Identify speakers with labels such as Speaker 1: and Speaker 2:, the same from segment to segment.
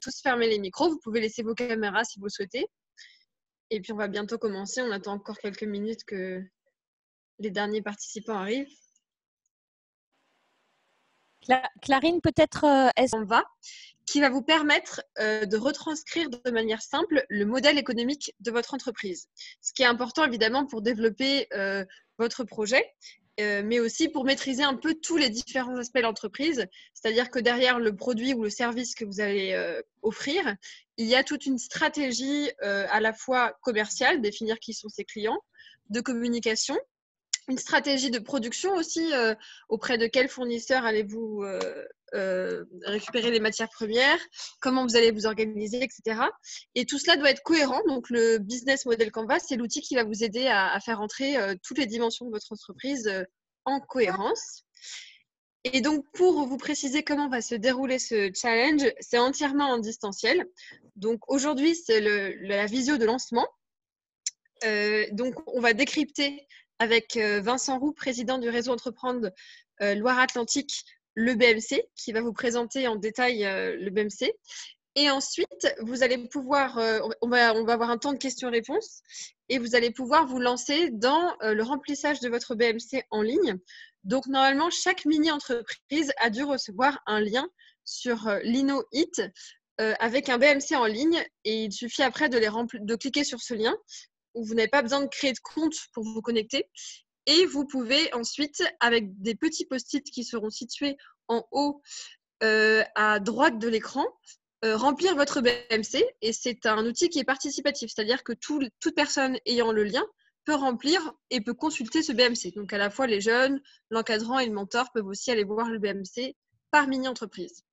Speaker 1: tous fermer les micros. Vous pouvez laisser vos caméras si vous le souhaitez. Et puis, on va bientôt commencer. On attend encore quelques minutes que les derniers participants arrivent.
Speaker 2: Clarine, peut-être
Speaker 1: On va, qui va vous permettre de retranscrire de manière simple le modèle économique de votre entreprise. Ce qui est important, évidemment, pour développer votre projet, mais aussi pour maîtriser un peu tous les différents aspects de l'entreprise. C'est-à-dire que derrière le produit ou le service que vous allez offrir, il y a toute une stratégie à la fois commerciale, définir qui sont ses clients, de communication, une stratégie de production aussi, auprès de quels fournisseurs allez-vous récupérer les matières premières, comment vous allez vous organiser, etc. Et tout cela doit être cohérent. Donc, le Business Model Canvas, c'est l'outil qui va vous aider à faire entrer toutes les dimensions de votre entreprise en cohérence. Et donc, pour vous préciser comment va se dérouler ce challenge, c'est entièrement en distanciel. Donc, aujourd'hui, c'est la visio de lancement. Donc, on va décrypter avec Vincent Roux, président du réseau Entreprendre Loire-Atlantique, le BMC, qui va vous présenter en détail le BMC. Et ensuite, vous allez pouvoir, on va avoir un temps de questions-réponses et vous allez pouvoir vous lancer dans le remplissage de votre BMC en ligne. Donc, normalement, chaque mini-entreprise a dû recevoir un lien sur LinoHit avec un BMC en ligne et il suffit après de cliquer sur ce lien où vous n'avez pas besoin de créer de compte pour vous connecter. Et vous pouvez ensuite, avec des petits post-it qui seront situés en haut à droite de l'écran, remplir votre BMC. Et c'est un outil qui est participatif, c'est-à-dire que toute personne ayant le lien peut remplir et peut consulter ce BMC. Donc à la fois les jeunes, l'encadrant et le mentor peuvent aussi aller voir le BMC par mini-entreprise.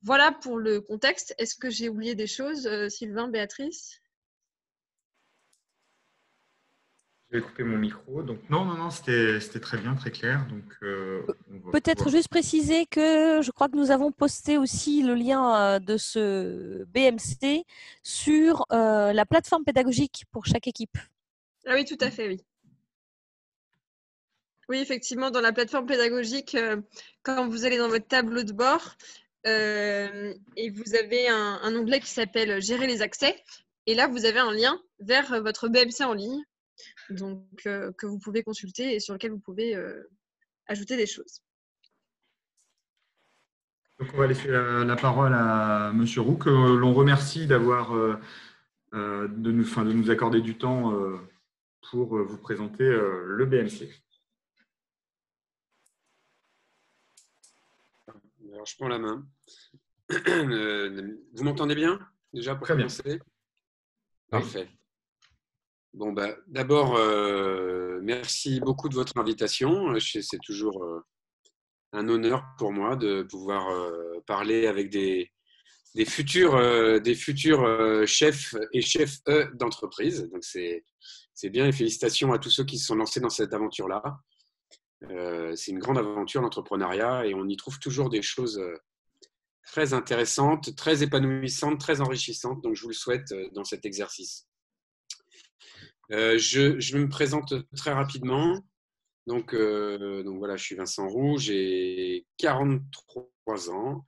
Speaker 1: Voilà pour le contexte. Est-ce que j'ai oublié des choses, Sylvain, Béatrice ?
Speaker 3: Je vais couper mon micro. Donc non, c'était très bien, très clair. Donc
Speaker 2: peut-être juste préciser que je crois que nous avons posté aussi le lien de ce BMC sur la plateforme pédagogique pour chaque équipe.
Speaker 1: Ah oui, tout à fait, oui. Oui, effectivement, dans la plateforme pédagogique, quand vous allez dans votre tableau de bord, et vous avez un onglet qui s'appelle « Gérer les accès ». Et là, vous avez un lien vers votre BMC en ligne, donc que vous pouvez consulter et sur lequel vous pouvez ajouter des choses.
Speaker 3: Donc, on va laisser la parole à Monsieur Roux, que l'on remercie d'avoir de nous accorder du temps pour vous présenter le BMC.
Speaker 4: Alors, je prends la main. Vous m'entendez bien déjà pour commencer ? Parfait. Bon, d'abord, merci beaucoup de votre invitation. C'est toujours un honneur pour moi de pouvoir parler avec des futurs chefs et chefs d'entreprise. Donc, c'est bien et félicitations à tous ceux qui se sont lancés dans cette aventure-là. C'est une grande aventure, l'entrepreneuriat, et on y trouve toujours des choses très intéressantes, très épanouissantes, très enrichissantes. Donc, je vous le souhaite dans cet exercice. Je me présente très rapidement. Donc voilà, je suis Vincent Roux, j'ai 43 ans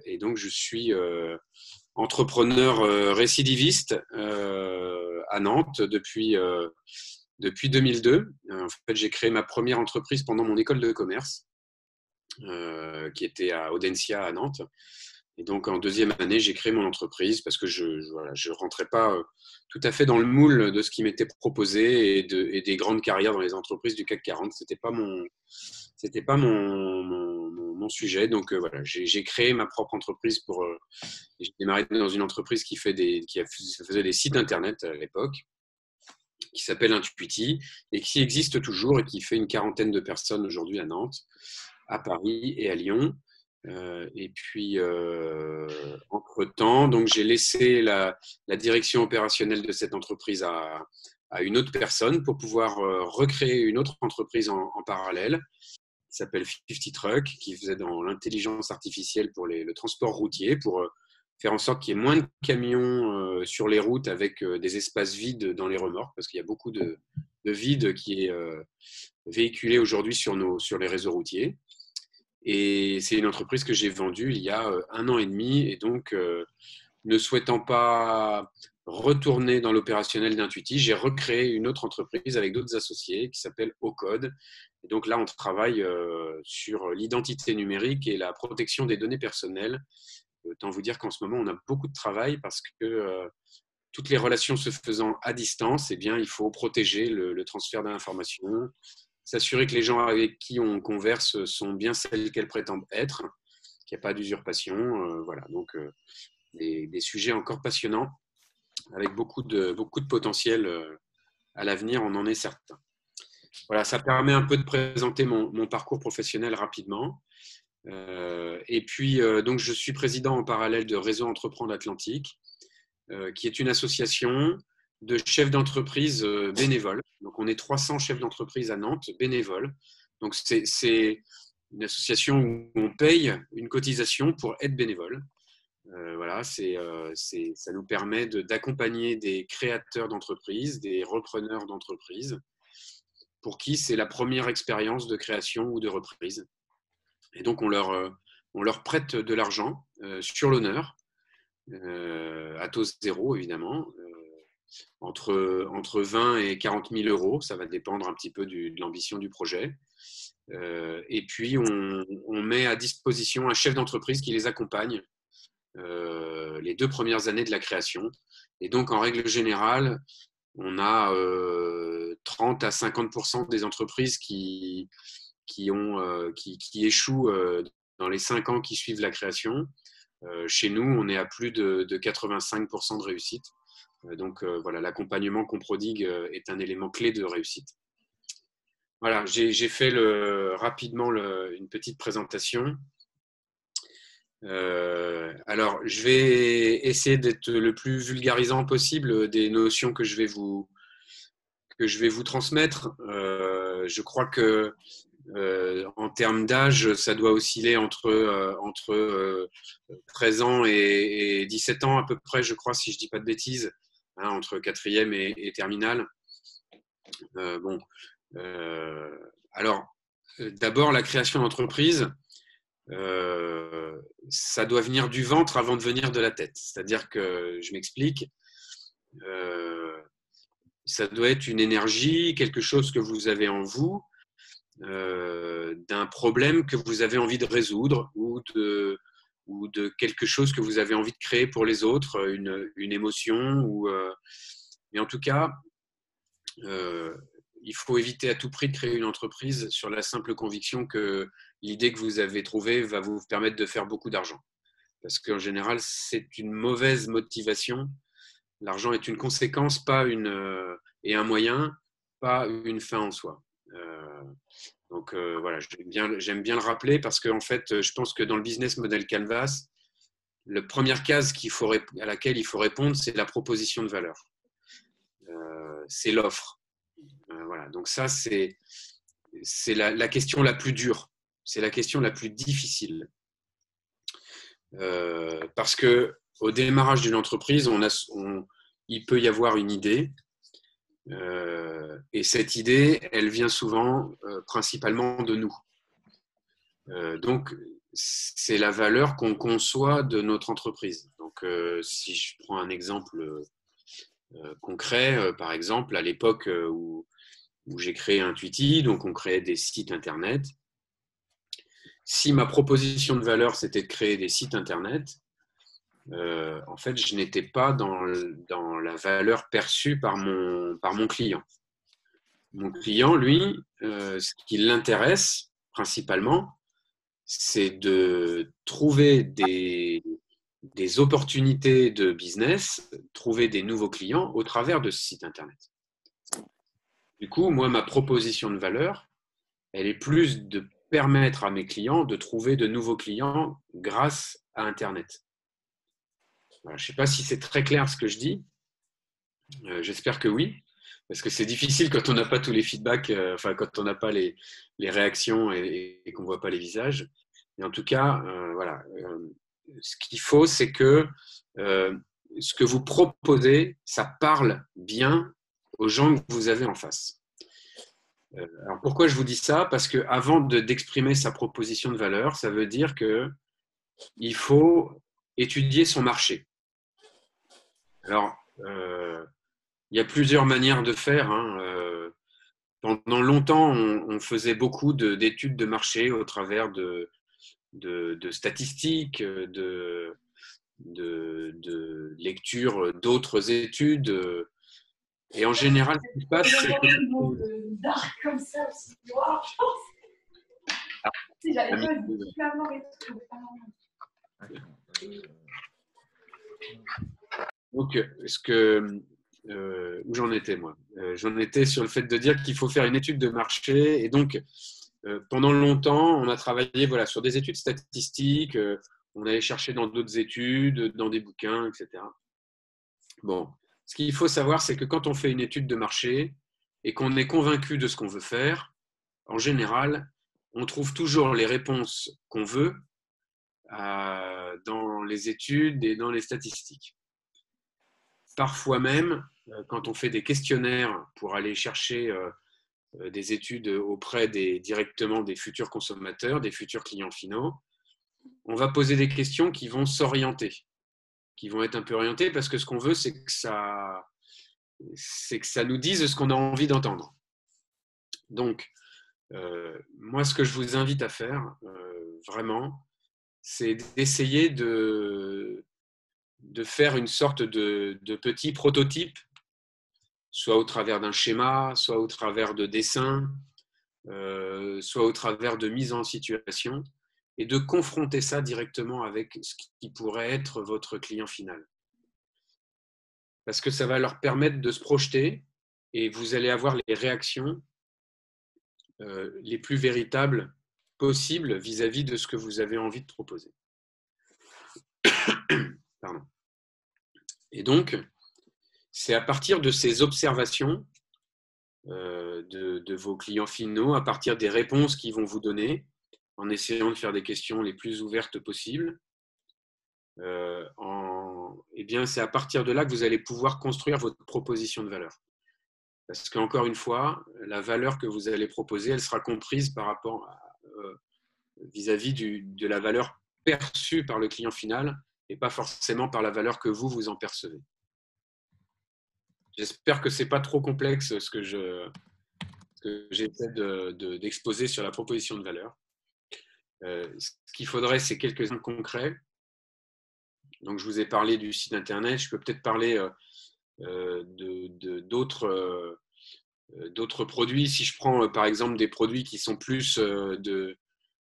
Speaker 4: et donc je suis entrepreneur récidiviste à Nantes depuis 2002. En fait, j'ai créé ma première entreprise pendant mon école de commerce qui était à Audencia à Nantes. Et donc, en deuxième année, j'ai créé mon entreprise parce que je rentrais pas tout à fait dans le moule de ce qui m'était proposé et des grandes carrières dans les entreprises du CAC 40. C'était pas mon sujet. Donc, voilà, j'ai créé ma propre entreprise j'ai démarré dans une entreprise qui faisait des sites internet à l'époque, qui s'appelle Intuiti et qui existe toujours et qui fait une quarantaine de personnes aujourd'hui à Nantes, à Paris et à Lyon. Et puis, entre-temps, donc j'ai laissé la direction opérationnelle de cette entreprise à une autre personne pour pouvoir recréer une autre entreprise en parallèle qui s'appelle 50 Truck, qui faisait dans l'intelligence artificielle pour le transport routier, pour faire en sorte qu'il y ait moins de camions sur les routes avec des espaces vides dans les remorques, parce qu'il y a beaucoup de vide qui est véhiculé aujourd'hui sur les réseaux routiers. Et c'est une entreprise que j'ai vendue il y a 1 an et demi. Et donc, ne souhaitant pas retourner dans l'opérationnel d'Intuiti, j'ai recréé une autre entreprise avec d'autres associés qui s'appelle Ocode. Et donc là, on travaille sur l'identité numérique et la protection des données personnelles. Autant vous dire qu'en ce moment, on a beaucoup de travail parce que toutes les relations se faisant à distance, eh bien, il faut protéger le transfert d'informations, s'assurer que les gens avec qui on converse sont bien celles qu'elles prétendent être, qu'il n'y a pas d'usurpation. Voilà, donc des sujets encore passionnants avec beaucoup de potentiel à l'avenir, on en est certain. Voilà, ça permet un peu de présenter mon parcours professionnel rapidement. Et puis, donc, je suis président en parallèle de Réseau Entreprendre Atlantique, qui est une association de chefs d'entreprise bénévoles. Donc, on est 300 chefs d'entreprise à Nantes bénévoles. Donc, c'est une association où on paye une cotisation pour être bénévole. Voilà, ça nous permet d'accompagner des créateurs d'entreprises, des repreneurs d'entreprises, pour qui c'est la première expérience de création ou de reprise. Et donc, on leur prête de l'argent sur l'honneur, à taux zéro, évidemment, entre 20 et 40 000 euros. Ça va dépendre un petit peu de l'ambition du projet. Et puis, on met à disposition un chef d'entreprise qui les accompagne les 2 premières années de la création. Et donc, en règle générale, on a 30 à 50% des entreprises qui échouent dans les 5 ans qui suivent la création. Chez nous, on est à plus de 85% de réussite. Donc, voilà, l'accompagnement qu'on prodigue est un élément clé de réussite. Voilà, j'ai fait rapidement une petite présentation. Alors, je vais essayer d'être le plus vulgarisant possible des notions que je vais vous transmettre. Je crois que en termes d'âge, ça doit osciller entre 13 ans et 17 ans à peu près, je crois, si je ne dis pas de bêtises, hein, entre 4e et terminale. Alors, d'abord, la création d'entreprise, ça doit venir du ventre avant de venir de la tête. C'est-à-dire que, je m'explique, ça doit être une énergie, quelque chose que vous avez en vous, d'un problème que vous avez envie de résoudre ou de quelque chose que vous avez envie de créer pour les autres, une émotion. Mais en tout cas, il faut éviter à tout prix de créer une entreprise sur la simple conviction que l'idée que vous avez trouvée va vous permettre de faire beaucoup d'argent. Parce qu'en général, c'est une mauvaise motivation. L'argent est une conséquence, et un moyen, pas une fin en soi. Donc voilà, j'aime bien le rappeler parce qu'en fait, je pense que dans le business model Canvas, la première case à laquelle il faut répondre, c'est la proposition de valeur. C'est l'offre. Voilà, donc ça, c'est la question la plus dure. C'est la question la plus difficile. Parce qu'au démarrage d'une entreprise, il peut y avoir une idée. Et cette idée, elle vient souvent principalement de nous. Donc, c'est la valeur qu'on conçoit de notre entreprise. Donc, si je prends un exemple concret, par exemple, à l'époque où j'ai créé Intuiti, donc on créait des sites Internet. Si ma proposition de valeur, c'était de créer des sites Internet, en fait, je n'étais pas dans la valeur perçue par mon client. Mon client, lui, ce qui l'intéresse principalement, c'est de trouver des opportunités de business, trouver des nouveaux clients au travers de ce site Internet. Du coup, moi, ma proposition de valeur, elle est plus de permettre à mes clients de trouver de nouveaux clients grâce à Internet. Voilà, je ne sais pas si c'est très clair ce que je dis. J'espère que oui, parce que c'est difficile quand on n'a pas tous les feedbacks, quand on n'a pas les réactions et qu'on ne voit pas les visages. Mais en tout cas, voilà. Ce qu'il faut, c'est que ce que vous proposez, ça parle bien aux gens que vous avez en face. Alors pourquoi je vous dis ça? Parce qu'avant d'exprimer sa proposition de valeur, ça veut dire qu'il faut étudier son marché. Alors, il y a plusieurs manières de faire. Pendant longtemps, on faisait beaucoup d'études de marché au travers de statistiques, de lecture d'autres études. Et en général, ce qui se passe, c'est que... Donc, où j'en étais, moi? J'en étais sur le fait de dire qu'il faut faire une étude de marché. Et donc, pendant longtemps, on a travaillé sur des études statistiques. On allait chercher dans d'autres études, dans des bouquins, etc. Bon, ce qu'il faut savoir, c'est que quand on fait une étude de marché et qu'on est convaincu de ce qu'on veut faire, en général, on trouve toujours les réponses qu'on veut dans les études et dans les statistiques. Parfois même, quand on fait des questionnaires pour aller chercher des études auprès directement des futurs consommateurs, des futurs clients finaux, on va poser des questions qui vont s'orienter, qui vont être un peu orientées parce que ce qu'on veut, c'est que ça nous dise ce qu'on a envie d'entendre. Donc, moi, ce que je vous invite à faire, vraiment, c'est d'essayer de faire une sorte de petit prototype, soit au travers d'un schéma, soit au travers de dessins, soit au travers de mise en situation, et de confronter ça directement avec ce qui pourrait être votre client final. Parce que ça va leur permettre de se projeter et vous allez avoir les réactions les plus véritables possibles vis-à-vis de ce que vous avez envie de proposer. Pardon. Et donc, c'est à partir de ces observations de vos clients finaux, à partir des réponses qu'ils vont vous donner, en essayant de faire des questions les plus ouvertes possibles, eh bien, c'est à partir de là que vous allez pouvoir construire votre proposition de valeur. Parce qu'encore une fois, la valeur que vous allez proposer, elle sera comprise par rapport vis-à-vis de la valeur perçue par le client final et pas forcément par la valeur que vous en percevez. J'espère que ce n'est pas trop complexe ce que j'essaie d'exposer sur la proposition de valeur. Ce qu'il faudrait, c'est quelques exemples concrets. Donc, je vous ai parlé du site internet. Je peux peut-être parler d'autres produits. Si je prends par exemple des produits qui sont plus de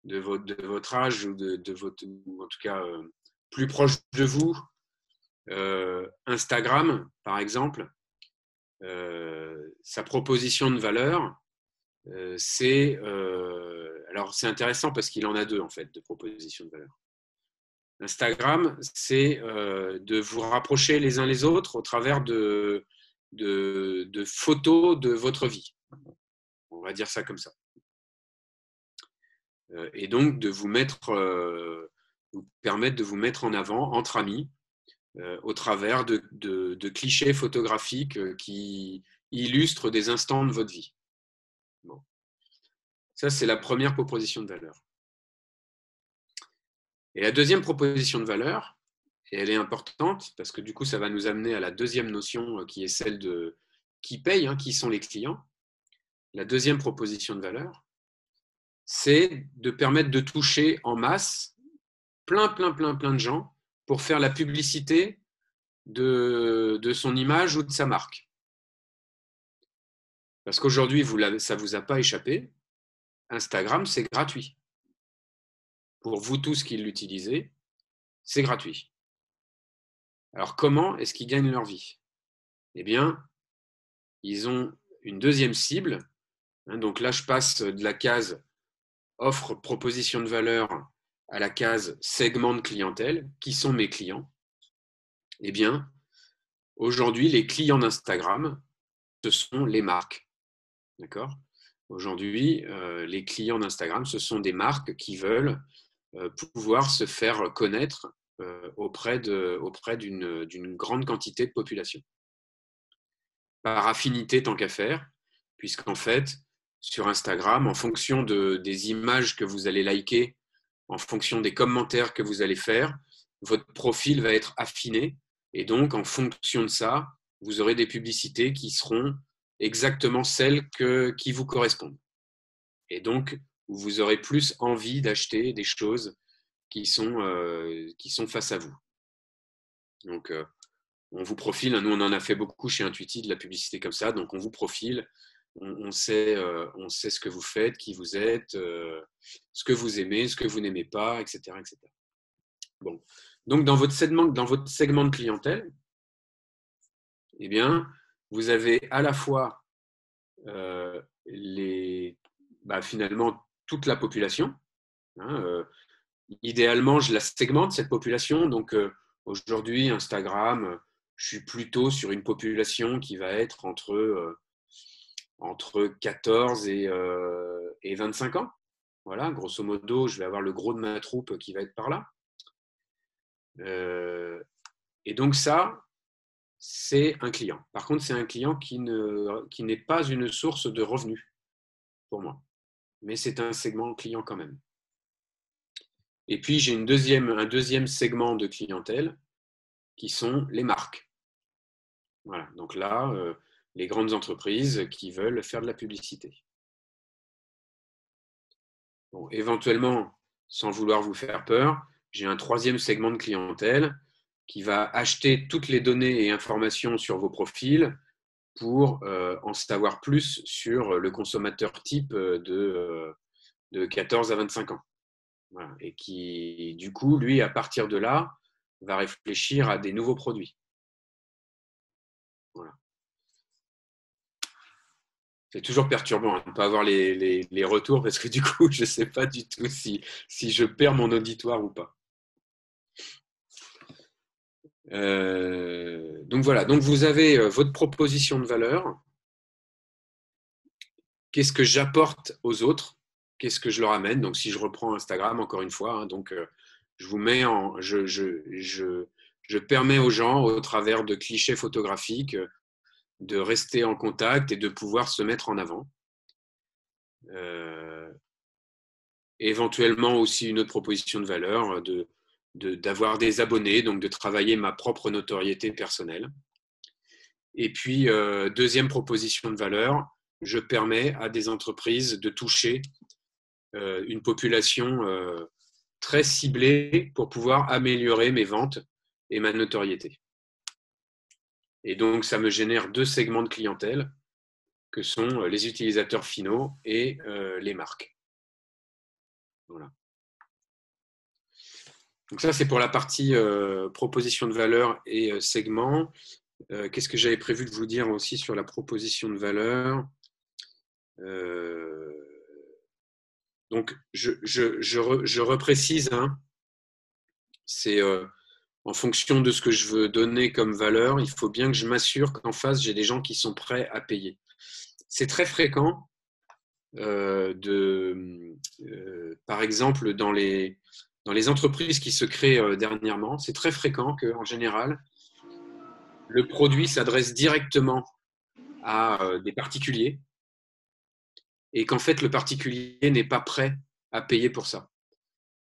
Speaker 4: votre âge ou ou en tout cas plus proche de vous, Instagram par exemple, sa proposition de valeur, c'est intéressant parce qu'il en a deux en fait de propositions de valeur. Instagram, c'est de vous rapprocher les uns les autres au travers de photos de votre vie. On va dire ça comme ça. Et donc de vous permettre de vous mettre en avant entre amis au travers de clichés photographiques qui illustrent des instants de votre vie. Bon. Ça, c'est la première proposition de valeur. Et la deuxième proposition de valeur, et elle est importante parce que du coup, ça va nous amener à la deuxième notion qui est celle de qui paye, qui sont les clients. La deuxième proposition de valeur, c'est de permettre de toucher en masse plein de gens pour faire la publicité de son image ou de sa marque. Parce qu'aujourd'hui, ça ne vous a pas échappé, Instagram, c'est gratuit. Pour vous tous qui l'utilisez, c'est gratuit. Alors, comment est-ce qu'ils gagnent leur vie? Eh bien, ils ont une deuxième cible. Donc là, je passe de la case offre, proposition de valeur à la case segment de clientèle. Qui sont mes clients? Eh bien, aujourd'hui, les clients d'Instagram, ce sont les marques. D'accord? Aujourd'hui, les clients d'Instagram, ce sont des marques qui veulent pouvoir se faire connaître auprès d'une grande quantité de population. Par affinité tant qu'à faire, puisqu'en fait, sur Instagram, en fonction des images que vous allez liker, en fonction des commentaires que vous allez faire, votre profil va être affiné. Et donc, en fonction de ça, vous aurez des publicités qui seront exactement celles qui vous correspondent. Et donc, vous aurez plus envie d'acheter des choses qui sont face à vous. Donc, on vous profile. Nous, on en a fait beaucoup chez Intuiti, de la publicité comme ça. Donc, on vous profile. On sait ce que vous faites, qui vous êtes, ce que vous aimez, ce que vous n'aimez pas, etc., etc. Bon. Donc, dans votre segment de clientèle, eh bien, vous avez à la fois finalement toute la population. Idéalement, je la segmente, cette population. Donc, aujourd'hui, Instagram, je suis plutôt sur une population qui va être entre 14 et 25 ans. Voilà, grosso modo, je vais avoir le gros de ma troupe qui va être par là. Et donc ça, c'est un client. Par contre, c'est un client qui n'est pas une source de revenus pour moi. Mais c'est un segment client quand même. Et puis, j'ai un deuxième segment de clientèle qui sont les marques. Voilà, donc là, les grandes entreprises qui veulent faire de la publicité. Bon, éventuellement, sans vouloir vous faire peur, j'ai un troisième segment de clientèle qui va acheter toutes les données et informations sur vos profils pour en savoir plus sur le consommateur type de 14 à 25 ans. Voilà. Et qui, du coup, lui, à partir de là, va réfléchir à des nouveaux produits. Voilà. C'est toujours perturbant de ne pas avoir les retours parce que du coup, je ne sais pas du tout si je perds mon auditoire ou pas. Donc voilà, donc vous avez votre proposition de valeur. Qu'est-ce que j'apporte aux autres? Qu'est-ce que je leur amène? Donc si je reprends Instagram, encore une fois, donc je vous mets je permets aux gens, au travers de clichés photographiques, de rester en contact et de pouvoir se mettre en avant. Éventuellement aussi une autre proposition de valeur, d'avoir des abonnés, donc de travailler ma propre notoriété personnelle. Et puis, deuxième proposition de valeur, je permets à des entreprises de toucher une population très ciblée pour pouvoir améliorer mes ventes et ma notoriété. Et donc, ça me génère deux segments de clientèle que sont les utilisateurs finaux et les marques. Voilà. Donc ça, c'est pour la partie proposition de valeur et segment. Qu'est-ce que j'avais prévu de vous dire aussi sur la proposition de valeur? Donc, je reprécise, hein, c'est en fonction de ce que je veux donner comme valeur, il faut bien que je m'assure qu'en face, j'ai des gens qui sont prêts à payer. C'est très fréquent, par exemple, dans les entreprises qui se créent dernièrement, c'est très fréquent qu'en général, le produit s'adresse directement à des particuliers et qu'en fait, le particulier n'est pas prêt à payer pour ça.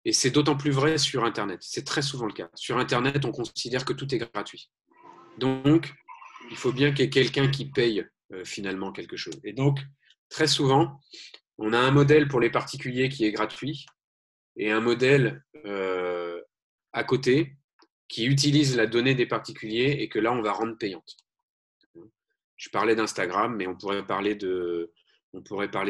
Speaker 4: Et c'est d'autant plus vrai sur Internet. C'est très souvent le cas. Sur Internet, on considère que tout est gratuit. Donc, il faut bien qu'il y ait quelqu'un qui paye finalement quelque chose. Et donc, très souvent, on a un modèle pour les particuliers qui est gratuit et un modèle à côté qui utilise la donnée des particuliers et que là, on va rendre payante. Je parlais d'Instagram, mais on pourrait parler de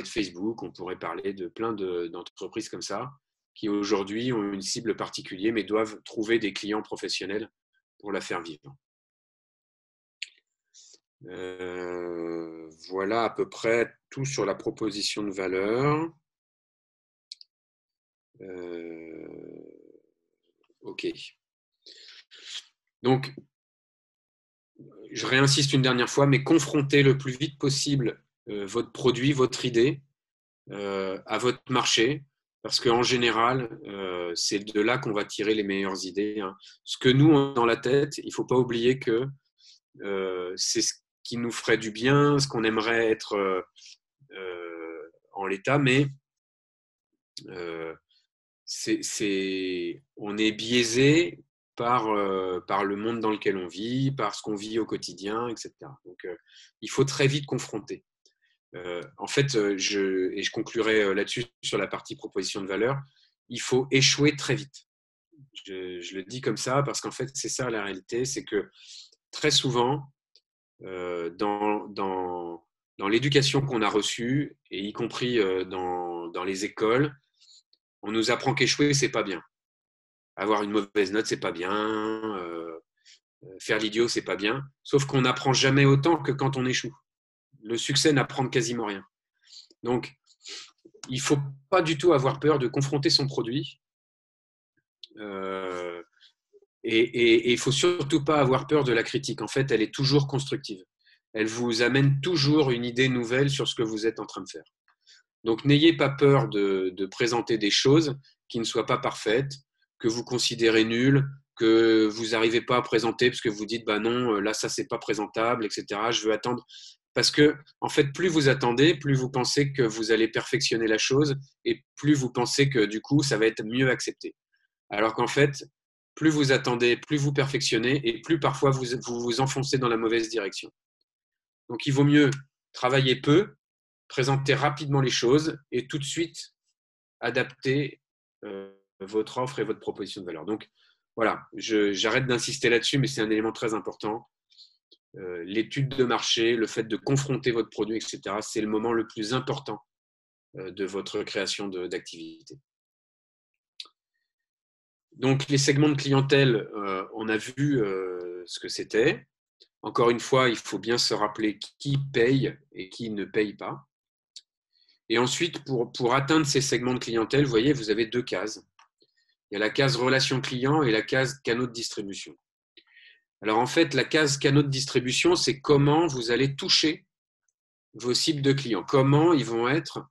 Speaker 4: Facebook, on pourrait parler de plein d'entreprises comme ça qui aujourd'hui ont une cible particulière mais doivent trouver des clients professionnels pour la faire vivre. Voilà à peu près tout sur la proposition de valeur. Ok. Donc, je réinsiste une dernière fois, mais confrontez le plus vite possible votre produit, votre idée à votre marché, parce qu'en général, c'est de là qu'on va tirer les meilleures idées. Hein. Ce que nous, on a dans la tête, il ne faut pas oublier que c'est ce qui nous ferait du bien, ce qu'on aimerait être en l'état, mais on est biaisé par le monde dans lequel on vit, par ce qu'on vit au quotidien, etc. Donc, il faut très vite confronter. En fait, je conclurai là-dessus sur la partie proposition de valeur, il faut échouer très vite. Je le dis comme ça parce qu'en fait, c'est ça la réalité, c'est que très souvent, dans l'éducation qu'on a reçue, et y compris dans les écoles, on nous apprend qu'échouer, c'est pas bien. Avoir une mauvaise note, c'est pas bien. Faire l'idiot, c'est pas bien. Sauf qu'on n'apprend jamais autant que quand on échoue. Le succès n'apprend quasiment rien. Donc, il ne faut pas du tout avoir peur de confronter son produit. Et il ne faut surtout pas avoir peur de la critique. En fait, elle est toujours constructive. Elle vous amène toujours une idée nouvelle sur ce que vous êtes en train de faire. Donc, n'ayez pas peur de présenter des choses qui ne soient pas parfaites, que vous considérez nulles, que vous n'arrivez pas à présenter parce que vous dites bah non, là, ça, c'est pas présentable, etc. Je veux attendre. Parce que, en fait, plus vous attendez, plus vous pensez que vous allez perfectionner la chose et plus vous pensez que, du coup, ça va être mieux accepté. Alors qu'en fait, plus vous attendez, plus vous perfectionnez et plus parfois vous vous enfoncez dans la mauvaise direction. Donc, il vaut mieux travailler peu, présenter rapidement les choses et tout de suite adapter votre offre et votre proposition de valeur. Donc, voilà, j'arrête d'insister là-dessus, mais c'est un élément très important. L'étude de marché, le fait de confronter votre produit, etc., c'est le moment le plus important de votre création d'activité. Donc, les segments de clientèle, on a vu ce que c'était. Encore une fois, il faut bien se rappeler qui paye et qui ne paye pas. Et ensuite, pour atteindre ces segments de clientèle, vous voyez, vous avez deux cases. Il y a la case relation client et la case canaux de distribution. Alors, en fait, la case canaux de distribution, c'est comment vous allez toucher vos cibles de clients. Comment ils vont être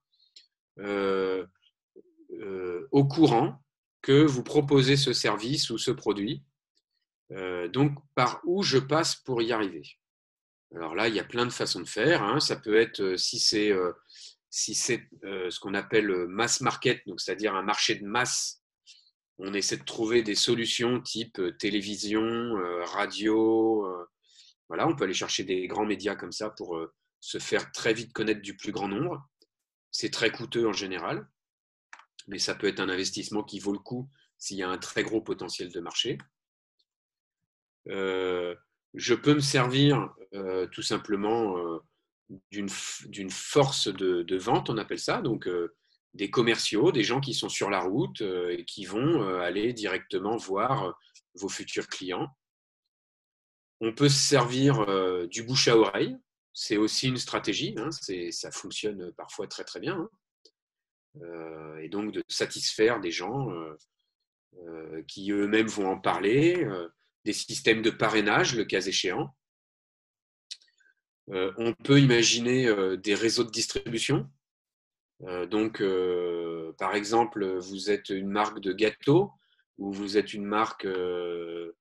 Speaker 4: au courant que vous proposez ce service ou ce produit. Donc, par où je passe pour y arriver. Alors là, il y a plein de façons de faire. Hein. Ça peut être, si c'est ce qu'on appelle mass market, donc c'est-à-dire un marché de masse, on essaie de trouver des solutions type télévision, radio. Voilà, on peut aller chercher des grands médias comme ça pour se faire très vite connaître du plus grand nombre. C'est très coûteux en général, mais ça peut être un investissement qui vaut le coup s'il y a un très gros potentiel de marché. Je peux me servir tout simplement d'une force de vente, on appelle ça, donc des commerciaux, des gens qui sont sur la route et qui vont aller directement voir vos futurs clients. On peut se servir du bouche à oreille, c'est aussi une stratégie, hein, ça fonctionne parfois très très bien, hein. Et donc de satisfaire des gens qui eux-mêmes vont en parler, des systèmes de parrainage, le cas échéant. On peut imaginer des réseaux de distribution. Donc, par exemple, vous êtes une marque de gâteaux ou vous êtes une marque, je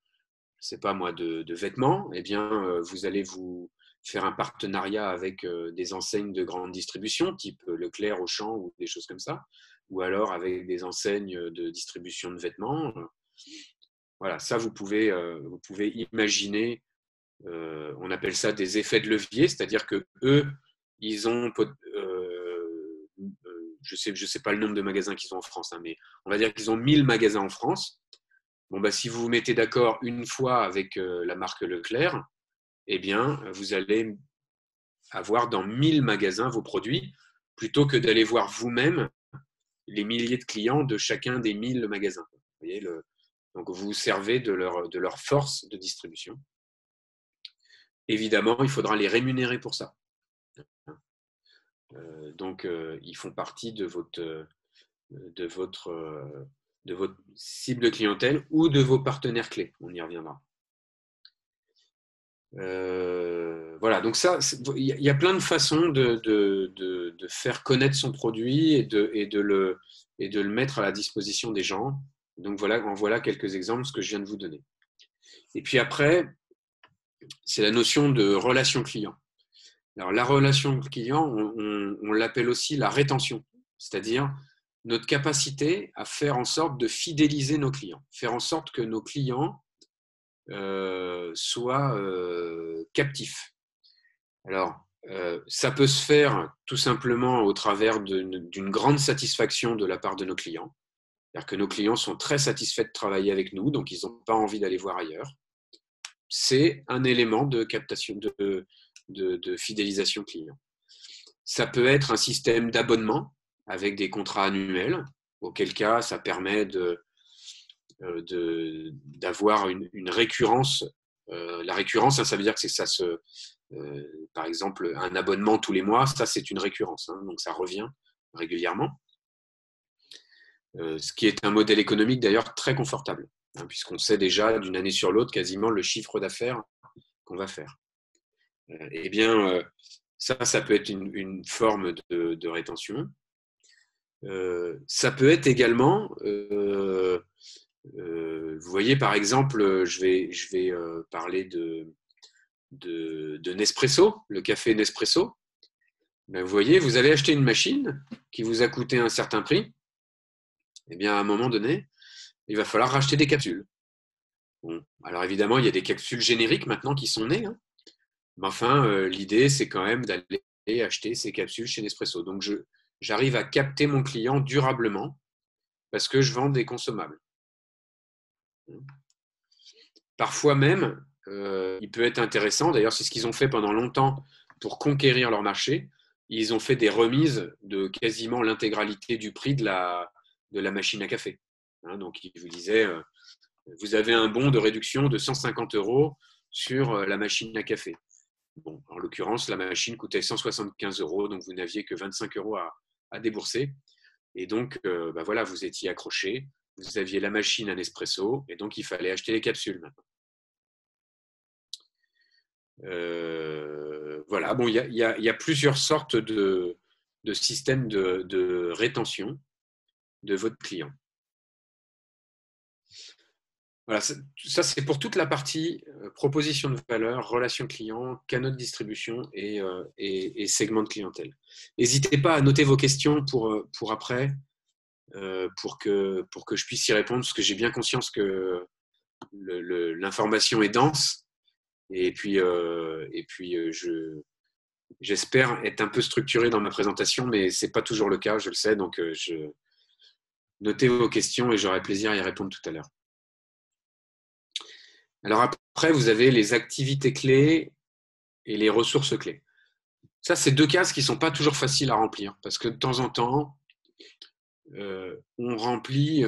Speaker 4: sais pas moi, de vêtements. Eh bien, vous allez vous faire un partenariat avec des enseignes de grande distribution, type Leclerc, Auchan ou des choses comme ça, ou alors avec des enseignes de distribution de vêtements. Voilà, ça, vous pouvez imaginer, on appelle ça des effets de levier, c'est-à-dire que eux, ils ont, je sais pas le nombre de magasins qu'ils ont en France, hein, mais on va dire qu'ils ont 1000 magasins en France. Bon, bah, si vous vous mettez d'accord une fois avec la marque Leclerc, eh bien, vous allez avoir dans 1000 magasins vos produits, plutôt que d'aller voir vous-même les milliers de clients de chacun des 1000 magasins. Vous voyez, donc, vous vous servez de leur force de distribution. Évidemment, il faudra les rémunérer pour ça. Donc, ils font partie de votre cible de clientèle ou de vos partenaires clés. On y reviendra. Voilà, donc ça, il y a plein de façons de faire connaître son produit et de le mettre à la disposition des gens. Donc en voilà quelques exemples, ce que je viens de vous donner. Et puis après, c'est la notion de relation client. Alors, la relation client, on l'appelle aussi la rétention, c'est-à-dire notre capacité à faire en sorte de fidéliser nos clients, faire en sorte que nos clients soient captifs. Alors, ça peut se faire tout simplement au travers d'une grande satisfaction de la part de nos clients. C'est-à-dire que nos clients sont très satisfaits de travailler avec nous, donc ils n'ont pas envie d'aller voir ailleurs. C'est un élément de captation, de fidélisation client. Ça peut être un système d'abonnement avec des contrats annuels, auquel cas ça permet d'avoir une récurrence. La récurrence, ça veut dire que ça se... par exemple, un abonnement tous les mois, ça c'est une récurrence, hein, donc ça revient régulièrement. Ce qui est un modèle économique d'ailleurs très confortable, hein, puisqu'on sait déjà d'une année sur l'autre quasiment le chiffre d'affaires qu'on va faire. Eh bien, ça peut être une forme de rétention. Ça peut être également, vous voyez par exemple, je vais parler de Nespresso, le café Nespresso. Ben, vous voyez, vous allez acheter une machine qui vous a coûté un certain prix. Eh bien, à un moment donné, il va falloir racheter des capsules. Bon, alors évidemment, il y a des capsules génériques maintenant qui sont nées. Hein. Mais enfin, l'idée, c'est quand même d'aller acheter ces capsules chez Nespresso. Donc, j'arrive à capter mon client durablement parce que je vends des consommables. Parfois même, il peut être intéressant, d'ailleurs, c'est ce qu'ils ont fait pendant longtemps pour conquérir leur marché. Ils ont fait des remises de quasiment l'intégralité du prix de la machine à café. Hein, donc, ils vous disaient, vous avez un bon de réduction de 150 € sur la machine à café. Bon, en l'occurrence, la machine coûtait 175 €, donc vous n'aviez que 25 € à débourser. Et donc, voilà, vous étiez accroché, vous aviez la machine à Nespresso, et donc il fallait acheter les capsules maintenant. Voilà, bon, il y a plusieurs sortes de systèmes de rétention de votre client. Voilà, ça c'est pour toute la partie proposition de valeur, relation client, canaux de distribution et segment de clientèle. N'hésitez pas à noter vos questions pour après, pour que je puisse y répondre, parce que j'ai bien conscience que l'information est dense. Et puis j'espère être un peu structuré dans ma présentation, mais ce n'est pas toujours le cas, je le sais. Donc, notez vos questions et j'aurai plaisir à y répondre tout à l'heure. Alors après, vous avez les activités clés et les ressources clés. Ça, c'est deux cases qui ne sont pas toujours faciles à remplir parce que de temps en temps, on remplit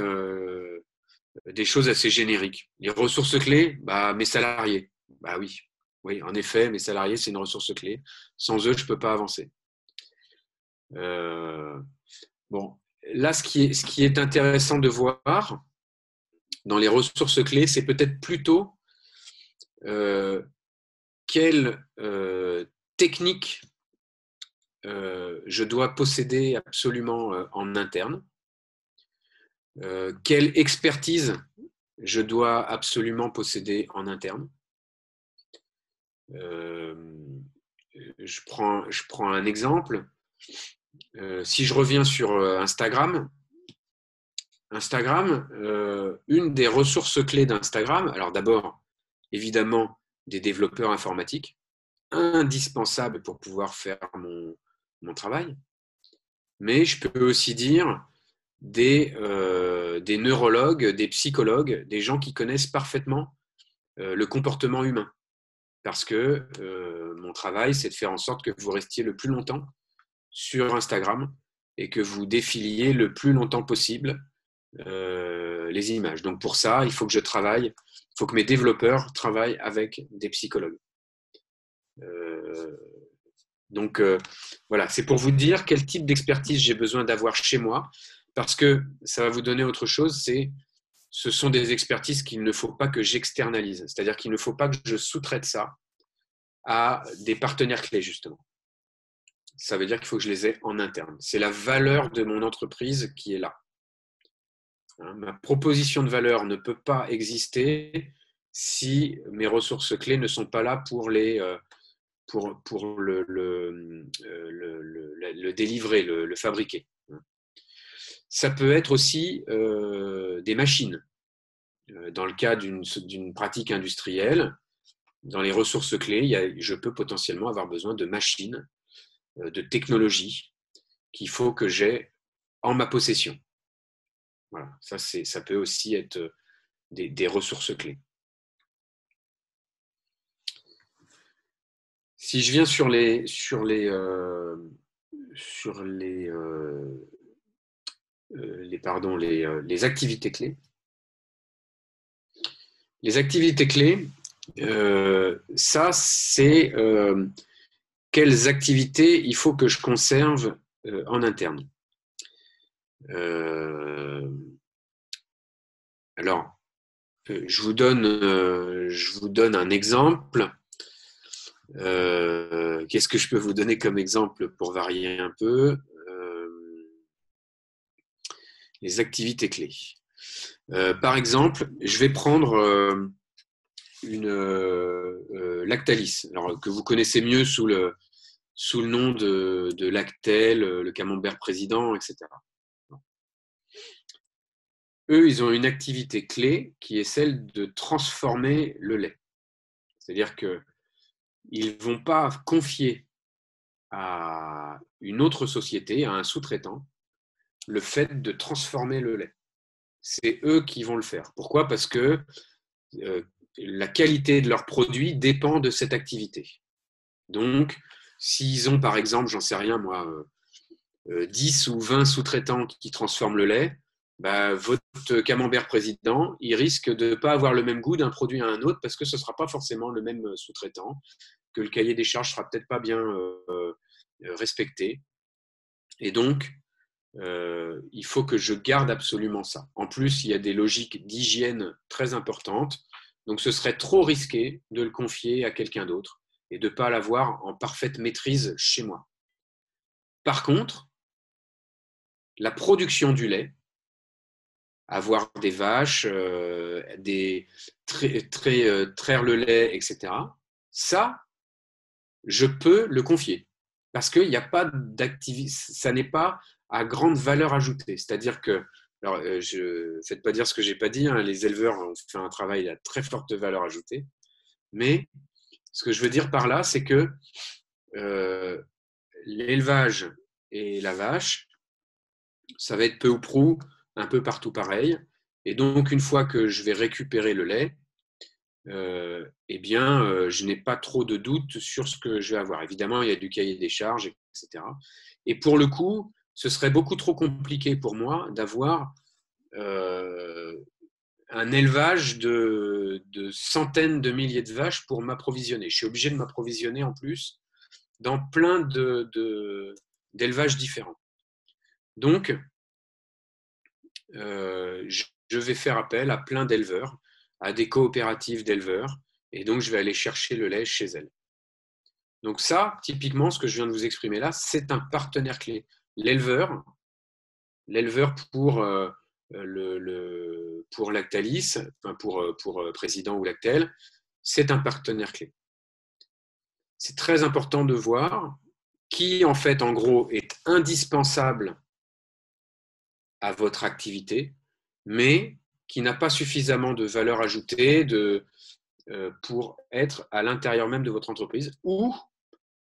Speaker 4: des choses assez génériques. Les ressources clés, mes salariés. Bah oui, en effet, mes salariés, c'est une ressource clé. Sans eux, je ne peux pas avancer. Bon, là, ce qui est intéressant de voir dans les ressources clés, c'est peut-être plutôt quelle technique je dois posséder absolument en interne, quelle expertise je dois absolument posséder en interne. Je prends un exemple. Si je reviens sur Instagram, une des ressources clés d'Instagram, alors d'abord, évidemment, des développeurs informatiques, indispensables pour pouvoir faire mon travail, mais je peux aussi dire des neurologues, des psychologues, des gens qui connaissent parfaitement le comportement humain. Parce que mon travail, c'est de faire en sorte que vous restiez le plus longtemps sur Instagram et que vous défiliez le plus longtemps possible les images. Donc pour ça, il faut que il faut que mes développeurs travaillent avec des psychologues. Donc voilà, c'est pour vous dire quel type d'expertise j'ai besoin d'avoir chez moi, parce que ça va vous donner autre chose, ce sont des expertises qu'il ne faut pas que j'externalise, c'est-à-dire qu'il ne faut pas que je sous-traite ça à des partenaires clés, justement. Ça veut dire qu'il faut que je les ai en interne. C'est la valeur de mon entreprise qui est là. Ma proposition de valeur ne peut pas exister si mes ressources clés ne sont pas là pour le délivrer, le fabriquer. Ça peut être aussi des machines. Dans le cas d'une pratique industrielle, dans les ressources clés, je peux potentiellement avoir besoin de machines, de technologies qu'il faut que j'ai en ma possession. Voilà, ça peut aussi être des ressources clés. Si je viens sur les activités clés. Les activités clés, ça c'est quelles activités il faut que je conserve en interne. Alors, je vous donne un exemple. Qu'est-ce que je peux vous donner comme exemple pour varier un peu? Les activités clés. Par exemple, je vais prendre Lactalis, alors, que vous connaissez mieux sous le nom de Lactel, le camembert président, etc. Eux, ils ont une activité clé qui est celle de transformer le lait. C'est-à-dire qu'ils ne vont pas confier à une autre société, à un sous-traitant, le fait de transformer le lait. C'est eux qui vont le faire. Pourquoi? Parce que la qualité de leurs produits dépend de cette activité. Donc, s'ils ont, par exemple, j'en sais rien moi, 10 ou 20 sous-traitants qui transforment le lait, bah, votre camembert président, il risque de ne pas avoir le même goût d'un produit à un autre parce que ce ne sera pas forcément le même sous-traitant, que le cahier des charges ne sera peut-être pas bien respecté. Et donc, il faut que je garde absolument ça. En plus, il y a des logiques d'hygiène très importantes, donc ce serait trop risqué de le confier à quelqu'un d'autre et de ne pas l'avoir en parfaite maîtrise chez moi. Par contre, la production du lait, avoir des vaches, traire le lait, etc., ça, je peux le confier. Parce qu'il n'y a pas d'activité, ça n'est pas à grande valeur ajoutée. C'est-à-dire que, alors, faites pas dire ce que j'ai pas dit, hein, les éleveurs ont fait un travail à très forte valeur ajoutée. Mais ce que je veux dire par là, c'est que l'élevage et la vache, ça va être peu ou prou un peu partout pareil. Et donc, une fois que je vais récupérer le lait, je n'ai pas trop de doutes sur ce que je vais avoir. Évidemment, il y a du cahier des charges, etc. Et pour le coup, ce serait beaucoup trop compliqué pour moi d'avoir un élevage de centaines de milliers de vaches pour m'approvisionner. Je suis obligé de m'approvisionner en plus dans plein d'élevages différents. Donc, je vais faire appel à plein d'éleveurs, à des coopératives d'éleveurs, et donc je vais aller chercher le lait chez elles. Donc ça, typiquement, ce que je viens de vous exprimer là, c'est un partenaire clé. L'éleveur pour Lactalis, enfin pour Président ou Lactel, c'est un partenaire clé. C'est très important de voir qui, en fait, en gros, est indispensable à votre activité, mais qui n'a pas suffisamment de valeur ajoutée pour être à l'intérieur même de votre entreprise ou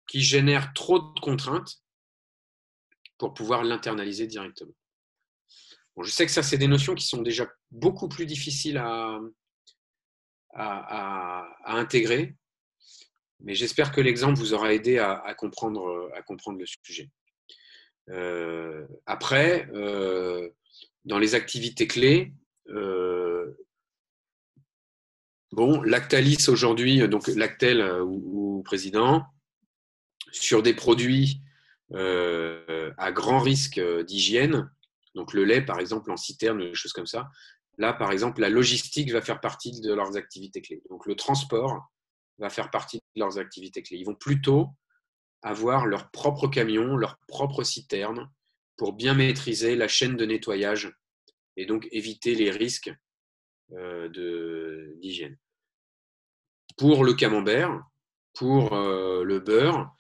Speaker 4: qui génère trop de contraintes pour pouvoir l'internaliser directement. Bon, je sais que ça, c'est des notions qui sont déjà beaucoup plus difficiles à intégrer, mais j'espère que l'exemple vous aura aidé à comprendre le sujet. Après, dans les activités clés, Lactalis aujourd'hui, donc Lactel ou Président, sur des produits à grand risque d'hygiène, donc le lait par exemple en citerne, des choses comme ça, là par exemple la logistique va faire partie de leurs activités clés. Donc le transport va faire partie de leurs activités clés. Ils vont plutôt avoir leur propre camion, leur propre citerne pour bien maîtriser la chaîne de nettoyage et donc éviter les risques d'hygiène. Pour le camembert, pour le beurre,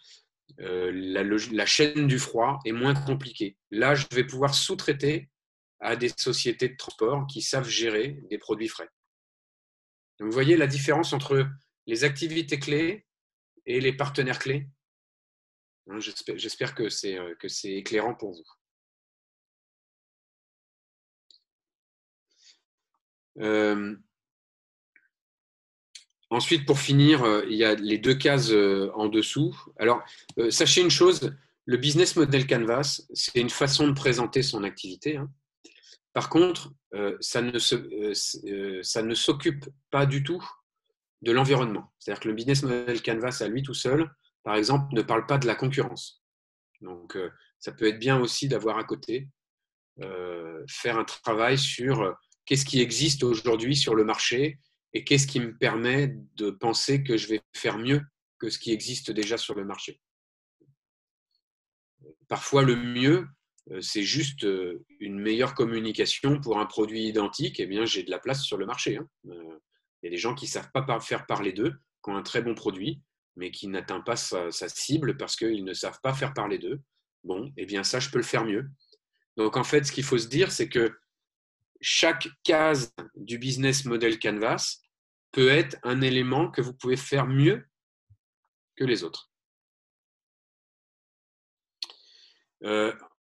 Speaker 4: la chaîne du froid est moins compliquée. Là, je vais pouvoir sous-traiter à des sociétés de transport qui savent gérer des produits frais. Donc, vous voyez la différence entre les activités clés et les partenaires clés. J'espère que c'est éclairant pour vous. Ensuite, pour finir, il y a les 2 cases en dessous. Alors, sachez une chose, le business model Canvas, c'est une façon de présenter son activité. Par contre, ça ne s'occupe pas du tout de l'environnement. C'est-à-dire que le business model Canvas, à lui tout seul, par exemple, ne parle pas de la concurrence. Donc, ça peut être bien aussi d'avoir à côté, faire un travail sur qu'est-ce qui existe aujourd'hui sur le marché et qu'est-ce qui me permet de penser que je vais faire mieux que ce qui existe déjà sur le marché. Parfois, le mieux, c'est juste une meilleure communication pour un produit identique. Eh bien, j'ai de la place sur le marché. Il y a des gens qui ne savent pas faire parler d'eux, qui ont un très bon produit, mais qui n'atteint pas sa cible parce qu'ils ne savent pas faire parler d'eux. Bon, eh bien, ça, je peux le faire mieux. Donc, en fait, ce qu'il faut se dire, c'est que chaque case du business model Canvas peut être un élément que vous pouvez faire mieux que les autres.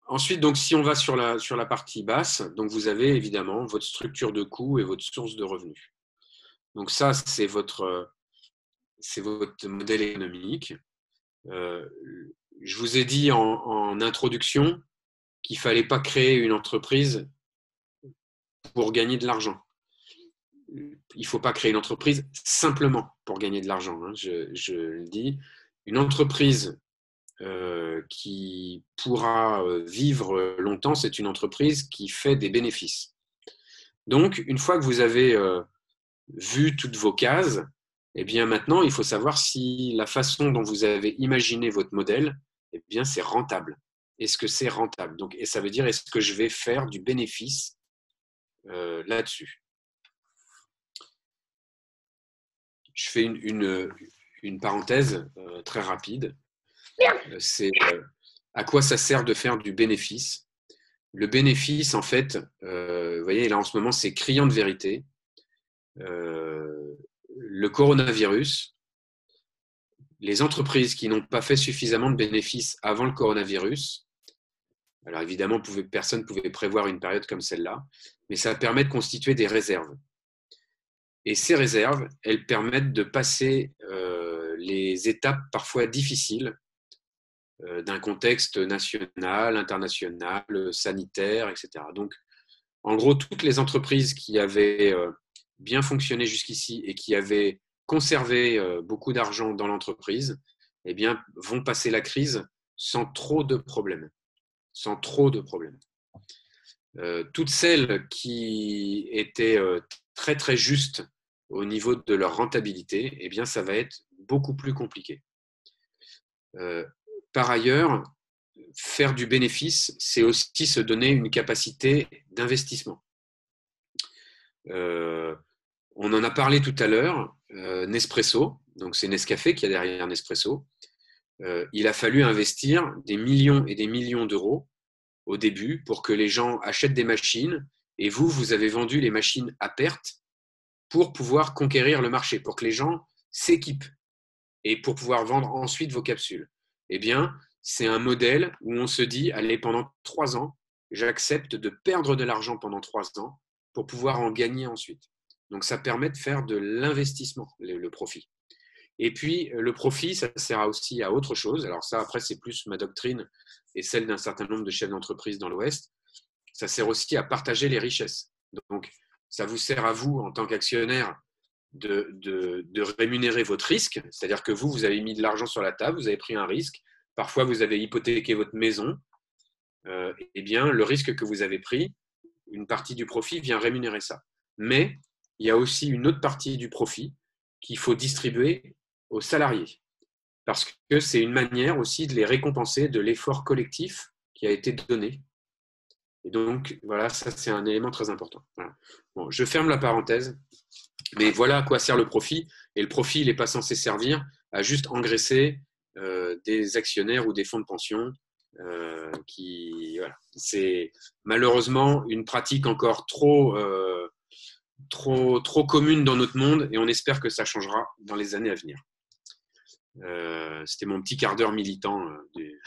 Speaker 4: Ensuite, donc, si on va sur la partie basse, donc vous avez évidemment votre structure de coûts et votre source de revenus. Donc ça, c'est votre modèle économique. Je vous ai dit en introduction qu'il ne fallait pas créer une entreprise pour gagner de l'argent. Il ne faut pas créer une entreprise simplement pour gagner de l'argent. Je le dis, une entreprise qui pourra vivre longtemps, c'est une entreprise qui fait des bénéfices. Donc, une fois que vous avez vu toutes vos cases, eh bien maintenant, il faut savoir si la façon dont vous avez imaginé votre modèle, eh bien, c'est rentable. Est-ce que c'est rentable? Donc, et ça veut dire, est-ce que je vais faire du bénéfice là-dessus? Je fais une parenthèse très rapide. C'est à quoi ça sert de faire du bénéfice? Le bénéfice, en fait, vous voyez, là en ce moment, c'est criant de vérité. Le coronavirus, les entreprises qui n'ont pas fait suffisamment de bénéfices avant le coronavirus, alors évidemment, personne ne pouvait prévoir une période comme celle-là, mais ça permet de constituer des réserves. Et ces réserves, elles permettent de passer les étapes parfois difficiles d'un contexte national, international, sanitaire, etc. Donc, en gros, toutes les entreprises qui avaient bien fonctionné jusqu'ici et qui avaient conservé beaucoup d'argent dans l'entreprise, eh bien, vont passer la crise sans trop de problèmes. Sans trop de problèmes. Toutes celles qui étaient très, très justes au niveau de leur rentabilité, eh bien, ça va être beaucoup plus compliqué. Par ailleurs, faire du bénéfice, c'est aussi se donner une capacité d'investissement. On en a parlé tout à l'heure, Nespresso, donc c'est Nescafé qui est derrière Nespresso. Il a fallu investir des millions et des millions d'euros au début pour que les gens achètent des machines et vous avez vendu les machines à perte pour pouvoir conquérir le marché, pour que les gens s'équipent et pour pouvoir vendre ensuite vos capsules. Eh bien, c'est un modèle où on se dit, allez, pendant 3 ans, j'accepte de perdre de l'argent pendant 3 ans pour pouvoir en gagner ensuite. Donc, ça permet de faire de l'investissement, le profit. Et puis, le profit, ça sert aussi à autre chose. Alors ça, après, c'est plus ma doctrine et celle d'un certain nombre de chefs d'entreprise dans l'Ouest. Ça sert aussi à partager les richesses. Donc, ça vous sert à vous, en tant qu'actionnaire, de rémunérer votre risque. C'est-à-dire que vous avez mis de l'argent sur la table, vous avez pris un risque. Parfois, vous avez hypothéqué votre maison. Eh bien, le risque que vous avez pris, une partie du profit vient rémunérer ça. Mais il y a aussi une autre partie du profit qu'il faut distribuer aux salariés. Parce que c'est une manière aussi de les récompenser de l'effort collectif qui a été donné. Et donc, voilà, ça, c'est un élément très important. Voilà. Bon, je ferme la parenthèse, mais voilà à quoi sert le profit. Et le profit, il n'est pas censé servir à juste engraisser des actionnaires ou des fonds de pension. Voilà. C'est malheureusement une pratique encore trop commune dans notre monde et on espère que ça changera dans les années à venir. C'était mon petit quart d'heure militant de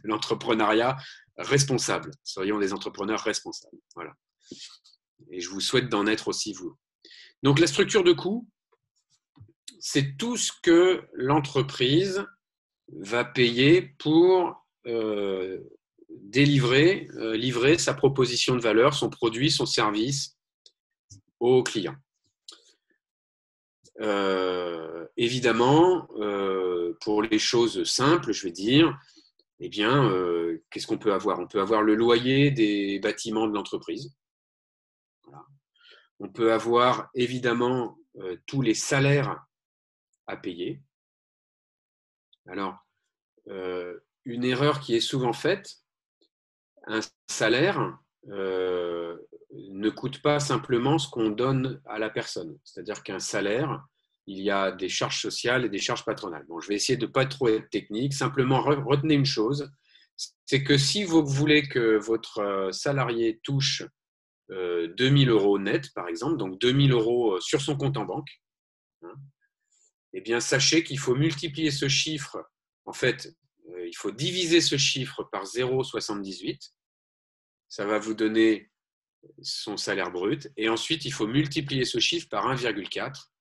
Speaker 4: l'entrepreneuriat responsable. Soyons des entrepreneurs responsables. Voilà. Et je vous souhaite d'en être aussi vous. Donc la structure de coût, c'est tout ce que l'entreprise va payer pour livrer sa proposition de valeur, son produit, son service aux clients. Évidemment, pour les choses simples, je vais dire, eh bien, qu'est-ce qu'on peut avoir? On peut avoir le loyer des bâtiments de l'entreprise. Voilà. On peut avoir évidemment tous les salaires à payer. Alors, une erreur qui est souvent faite, un salaire ne coûte pas simplement ce qu'on donne à la personne. C'est-à-dire qu'un salaire, il y a des charges sociales et des charges patronales. Bon, je vais essayer de ne pas trop être technique. Simplement, retenez une chose, c'est que si vous voulez que votre salarié touche 2 000 euros net, par exemple, donc 2 000 euros sur son compte en banque, hein, eh bien, sachez qu'il faut multiplier ce chiffre. En fait, il faut diviser ce chiffre par 0,78. Ça va vous donner son salaire brut. Et ensuite, il faut multiplier ce chiffre par 1,4.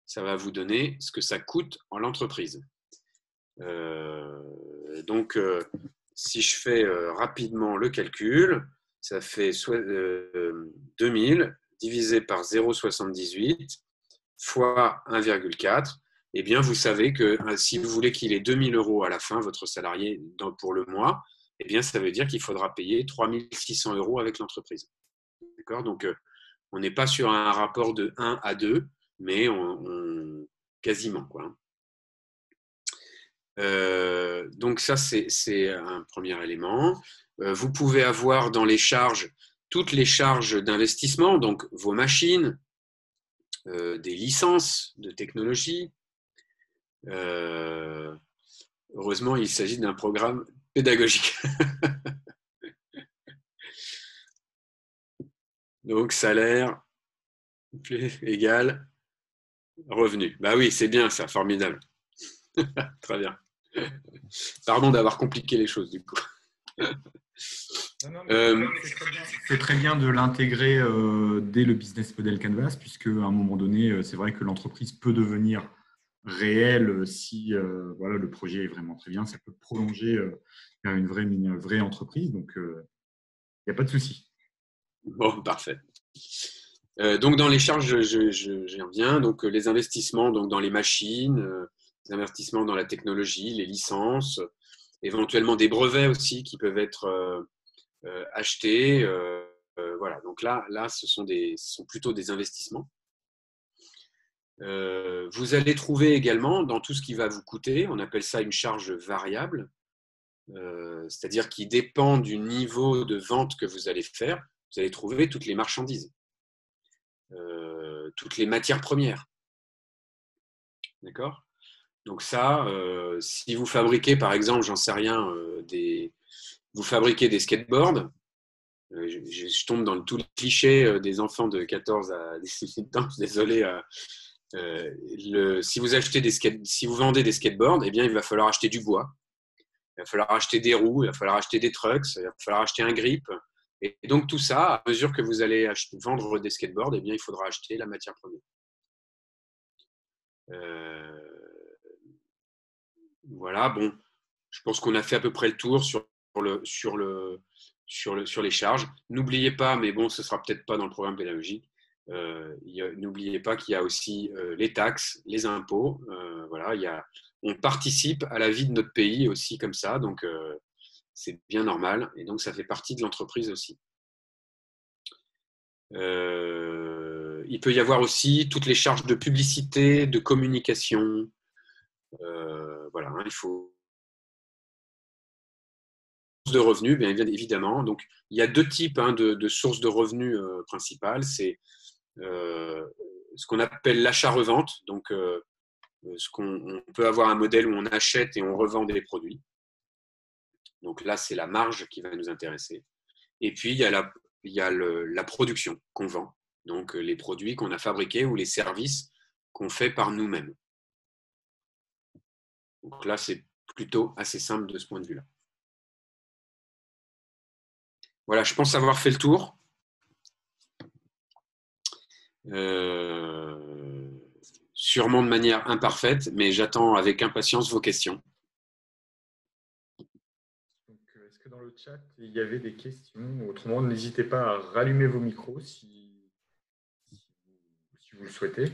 Speaker 4: Ça va vous donner ce que ça coûte en l'entreprise. Donc, si je fais rapidement le calcul, ça fait 2000 divisé par 0,78 fois 1,4. Eh bien, vous savez que si vous voulez qu'il ait 2 000 euros à la fin, votre salarié, pour le mois, eh bien, ça veut dire qu'il faudra payer 3 600 euros avec l'entreprise. D'accord ? Donc, on n'est pas sur un rapport de 1 à 2, mais quasiment, quoi. Donc, ça, c'est un premier élément. Vous pouvez avoir dans les charges toutes les charges d'investissement, donc vos machines, des licences de technologie. Heureusement, il s'agit d'un programme pédagogique. Donc, salaire égal revenu. Bah oui, c'est bien ça, formidable. Très bien. Pardon d'avoir compliqué les choses, du coup.
Speaker 3: C'est très bien de l'intégrer dès le business model Canvas, puisque à un moment donné, c'est vrai que l'entreprise peut devenir réelle si voilà, le projet est vraiment très bien. Ça peut prolonger vers une vraie entreprise, donc il n'y a pas de souci.
Speaker 4: Bon, parfait. Donc, dans les charges, j'y reviens. Donc, les investissements donc, dans les machines, les investissements dans la technologie, les licences, éventuellement des brevets aussi qui peuvent être achetés. Voilà. Donc là, ce sont plutôt des investissements. Vous allez trouver également dans tout ce qui va vous coûter, on appelle ça une charge variable, c'est-à-dire qui dépend du niveau de vente que vous allez faire. Vous allez trouver toutes les marchandises, toutes les matières premières. D'accord ? Donc ça, si vous fabriquez, par exemple, j'en sais rien, vous fabriquez des skateboards, je tombe dans tous les clichés des enfants de 14 à 18 ans, désolé. Si vous vendez des skateboards, eh bien, il va falloir acheter du bois, il va falloir acheter des roues, il va falloir acheter des trucks, il va falloir acheter un grip. Et donc, tout ça, à mesure que vous allez vendre des skateboards, eh bien, il faudra acheter la matière première. Voilà, bon, je pense qu'on a fait à peu près le tour sur les charges. N'oubliez pas, mais bon, ce ne sera peut-être pas dans le programme pédagogique, n'oubliez pas qu'il y a aussi les taxes, les impôts. Voilà, on participe à la vie de notre pays aussi comme ça, donc c'est bien normal, et donc ça fait partie de l'entreprise aussi. Il peut y avoir aussi toutes les charges de publicité, de communication. Voilà, il faut de revenus, bien évidemment. Donc, il y a deux types de sources de revenus principales. C'est ce qu'on appelle l'achat-revente. Donc, on peut avoir un modèle où on achète et on revend des produits. Donc là, c'est la marge qui va nous intéresser. Et puis, il y a la production qu'on vend. Donc, les produits qu'on a fabriqués ou les services qu'on fait par nous-mêmes. Donc là, c'est plutôt assez simple de ce point de vue-là. Voilà, je pense avoir fait le tour. Sûrement de manière imparfaite, mais j'attends avec impatience vos questions.
Speaker 3: Est-ce que dans le chat, il y avait des questions? Autrement, n'hésitez pas à rallumer vos micros si vous le souhaitez.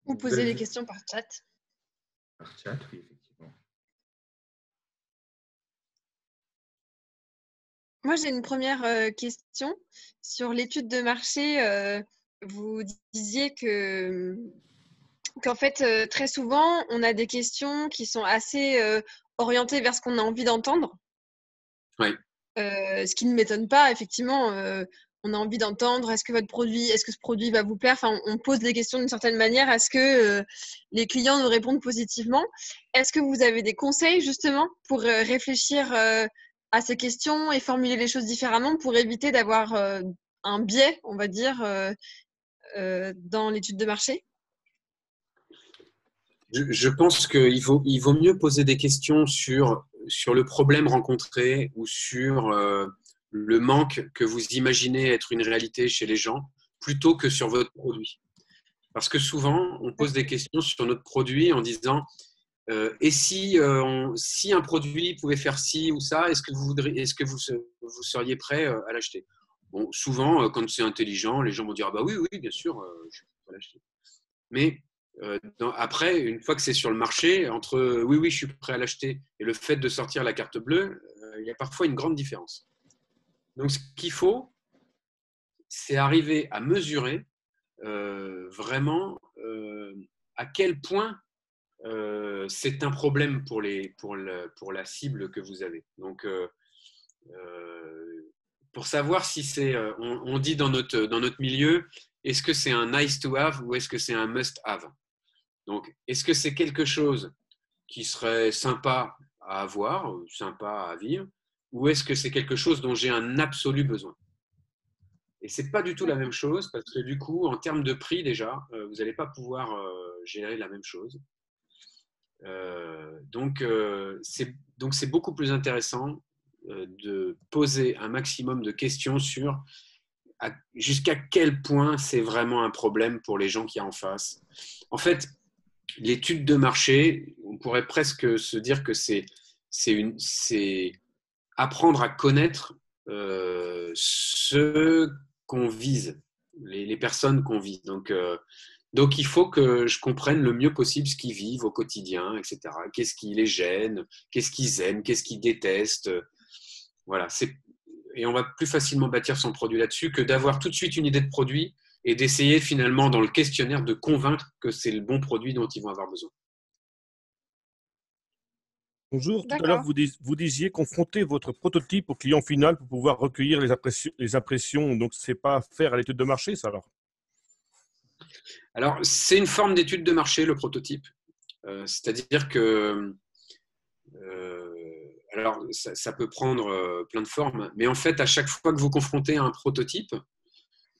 Speaker 1: Ou poser les questions par chat.
Speaker 3: Par chat, oui, effectivement.
Speaker 1: Moi, j'ai une première question sur l'étude de marché. Vous disiez qu'en fait, très souvent, on a des questions qui sont assez orientées vers ce qu'on a envie d'entendre.
Speaker 4: Oui.
Speaker 1: Ce qui ne m'étonne pas, effectivement. On a envie d'entendre, est-ce que ce produit va vous plaire? Enfin, on pose les questions d'une certaine manière à ce que les clients nous répondent positivement. Est-ce que vous avez des conseils justement pour réfléchir à ces questions et formuler les choses différemment pour éviter d'avoir un biais, on va dire, dans l'étude de marché?
Speaker 4: Je pense qu'il vaut mieux poser des questions sur le problème rencontré ou sur le manque que vous imaginez être une réalité chez les gens, plutôt que sur votre produit. Parce que souvent, on pose des questions sur notre produit en disant et si un produit pouvait faire ci ou ça, est-ce que vous seriez prêt à l'acheter? Bon, souvent, quand c'est intelligent, les gens vont dire ah bah oui, bien sûr, je suis prêt à l'acheter. Mais après, une fois que c'est sur le marché, entre oui, je suis prêt à l'acheter et le fait de sortir la carte bleue, il y a parfois une grande différence. Donc, ce qu'il faut, c'est arriver à mesurer vraiment à quel point c'est un problème pour la cible que vous avez. Donc, pour savoir si c'est, on dit dans notre milieu, est-ce que c'est un nice to have ou est-ce que c'est un must have? Donc, est-ce que c'est quelque chose qui serait sympa à avoir, sympa à vivre, ou est-ce que c'est quelque chose dont j'ai un absolu besoin? Et ce n'est pas du tout la même chose, parce que du coup, en termes de prix déjà, vous n'allez pas pouvoir gérer la même chose. Donc, c'est beaucoup plus intéressant de poser un maximum de questions sur jusqu'à quel point c'est vraiment un problème pour les gens qui sont en face. En fait, l'étude de marché, on pourrait presque se dire que c'est apprendre à connaître ceux qu'on vise, les personnes qu'on vise. Donc, il faut que je comprenne le mieux possible ce qu'ils vivent au quotidien, etc. Qu'est-ce qui les gêne, qu'est-ce qu'ils aiment, qu'est-ce qu'ils détestent. Voilà. Et on va plus facilement bâtir son produit là-dessus que d'avoir tout de suite une idée de produit et d'essayer finalement dans le questionnaire de convaincre que c'est le bon produit dont ils vont avoir besoin.
Speaker 5: Bonjour, tout à l'heure vous disiez confronter votre prototype au client final pour pouvoir recueillir les impressions. Donc, ce n'est pas faire à l'étude de marché, ça alors?
Speaker 4: Alors, c'est une forme d'étude de marché, le prototype. C'est-à-dire que alors, ça peut prendre plein de formes, mais en fait, à chaque fois que vous confrontez à un prototype,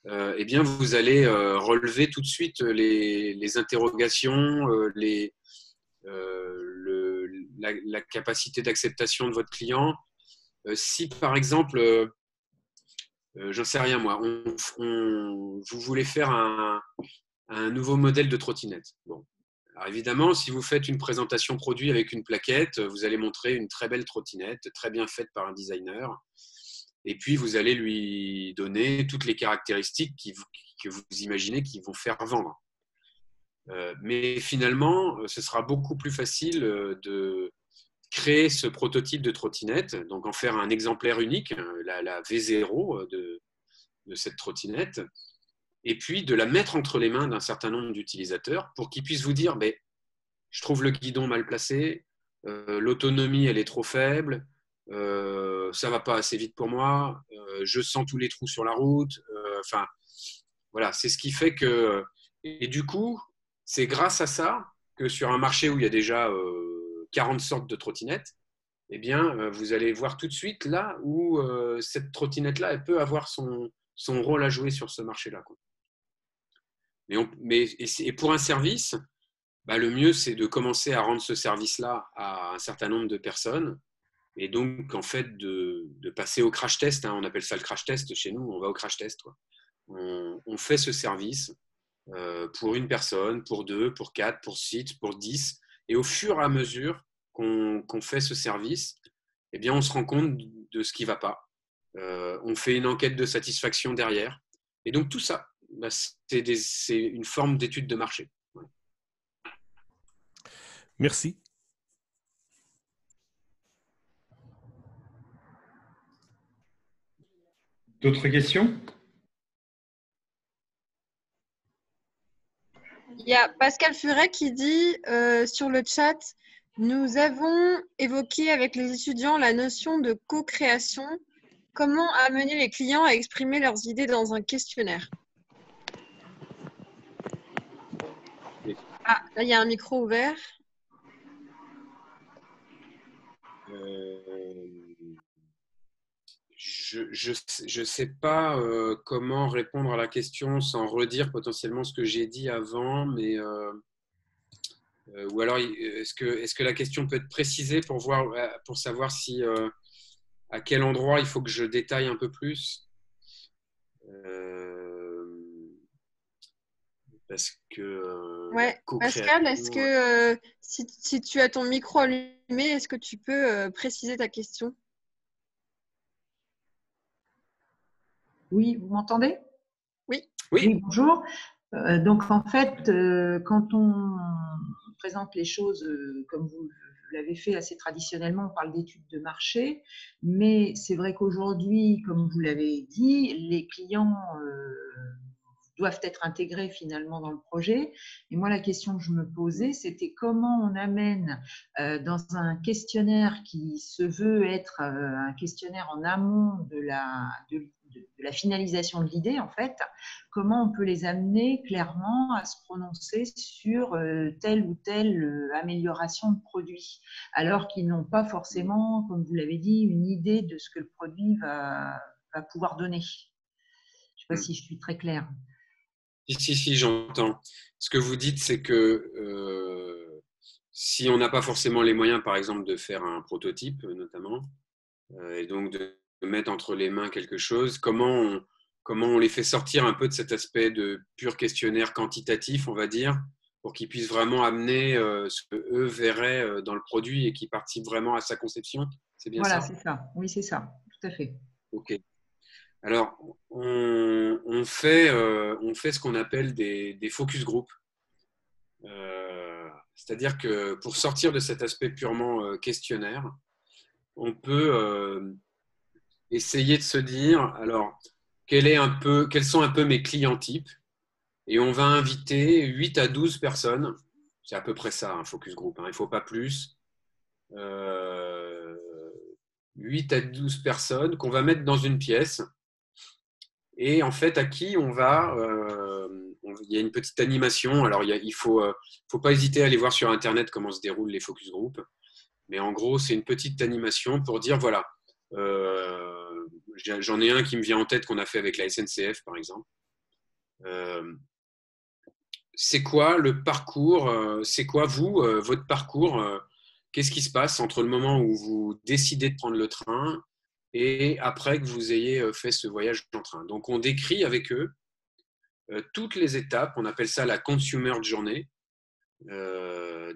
Speaker 4: eh bien, vous allez relever tout de suite les interrogations, la capacité d'acceptation de votre client. Si, par exemple, j'en sais rien moi, vous voulez faire un nouveau modèle de trottinette. Bon. Alors évidemment, si vous faites une présentation produit avec une plaquette, vous allez montrer une très belle trottinette, très bien faite par un designer. Et puis, vous allez lui donner toutes les caractéristiques que vous imaginez qui vont faire vendre. Mais finalement, ce sera beaucoup plus facile de créer ce prototype de trottinette, donc en faire un exemplaire unique, la V0 de cette trottinette, et puis de la mettre entre les mains d'un certain nombre d'utilisateurs pour qu'ils puissent vous dire je trouve le guidon mal placé, l'autonomie elle est trop faible, ça va pas assez vite pour moi, je sens tous les trous sur la route, enfin voilà, c'est ce qui fait que, et du coup c'est grâce à ça que sur un marché où il y a déjà 40 sortes de trottinettes, eh bien, vous allez voir tout de suite là où cette trottinette-là, elle peut avoir son rôle à jouer sur ce marché-là, quoi. Et pour un service, bah, le mieux, c'est de commencer à rendre ce service-là à un certain nombre de personnes. Et donc, en fait, de passer au crash test, hein, on appelle ça le crash test chez nous, on va au crash test, quoi. On fait ce service pour une personne, pour 2, pour 4, pour 6, pour 10. Et au fur et à mesure qu'on fait ce service, eh bien, on se rend compte de ce qui ne va pas. On fait une enquête de satisfaction derrière. Et donc, tout ça, bah, c'est une forme d'étude de marché. Voilà.
Speaker 5: Merci.
Speaker 3: D'autres questions?
Speaker 1: Il y a Pascal Furet qui dit sur le chat, nous avons évoqué avec les étudiants la notion de co-création. Comment amener les clients à exprimer leurs idées dans un questionnaire? Ah, là, il y a un micro ouvert.
Speaker 4: Je sais pas comment répondre à la question sans redire potentiellement ce que j'ai dit avant, mais ou alors est-ce que la question peut être précisée pour savoir si à quel endroit il faut que je détaille un peu plus? Parce que
Speaker 1: Ouais, Pascal, est-ce que si tu as ton micro allumé, est-ce que tu peux préciser ta question?
Speaker 6: Oui, vous m'entendez?
Speaker 1: Oui.
Speaker 6: Oui, bonjour. Donc, en fait, quand on présente les choses comme vous l'avez fait assez traditionnellement, on parle d'études de marché, mais c'est vrai qu'aujourd'hui, comme vous l'avez dit, les clients doivent être intégrés finalement dans le projet. Et moi, la question que je me posais, c'était comment on amène dans un questionnaire qui se veut être un questionnaire en amont de la finalisation de l'idée, en fait, comment on peut les amener clairement à se prononcer sur telle ou telle amélioration de produit, alors qu'ils n'ont pas forcément, comme vous l'avez dit, une idée de ce que le produit va pouvoir donner. Je ne sais pas si je suis très claire.
Speaker 4: Si, j'entends. Ce que vous dites, c'est que si on n'a pas forcément les moyens, par exemple, de faire un prototype, notamment, et donc de mettre entre les mains quelque chose, comment on les fait sortir un peu de cet aspect de pur questionnaire quantitatif, on va dire, pour qu'ils puissent vraiment amener ce qu'eux verraient dans le produit et qu'ils participent vraiment à sa conception? C'est bien ça?
Speaker 6: Voilà, c'est ça. Oui, c'est ça. Tout à fait.
Speaker 4: Ok. Alors, on fait ce qu'on appelle des focus group. C'est-à-dire que pour sortir de cet aspect purement questionnaire, on peut essayer de se dire, alors, quels sont un peu mes clients types? Et on va inviter 8 à 12 personnes. C'est à peu près ça, un focus group, hein, il ne faut pas plus. 8 à 12 personnes qu'on va mettre dans une pièce. Et en fait, à qui on va… il y a une petite animation. Alors, il ne faut pas hésiter à aller voir sur Internet comment se déroulent les focus group. Mais en gros, c'est une petite animation pour dire, voilà, j'en ai un qui me vient en tête qu'on a fait avec la SNCF, par exemple. C'est quoi le parcours? C'est quoi, vous, votre parcours? Qu'est-ce qui se passe entre le moment où vous décidez de prendre le train et après que vous ayez fait ce voyage en train? Donc, on décrit avec eux toutes les étapes. On appelle ça la consumer journey,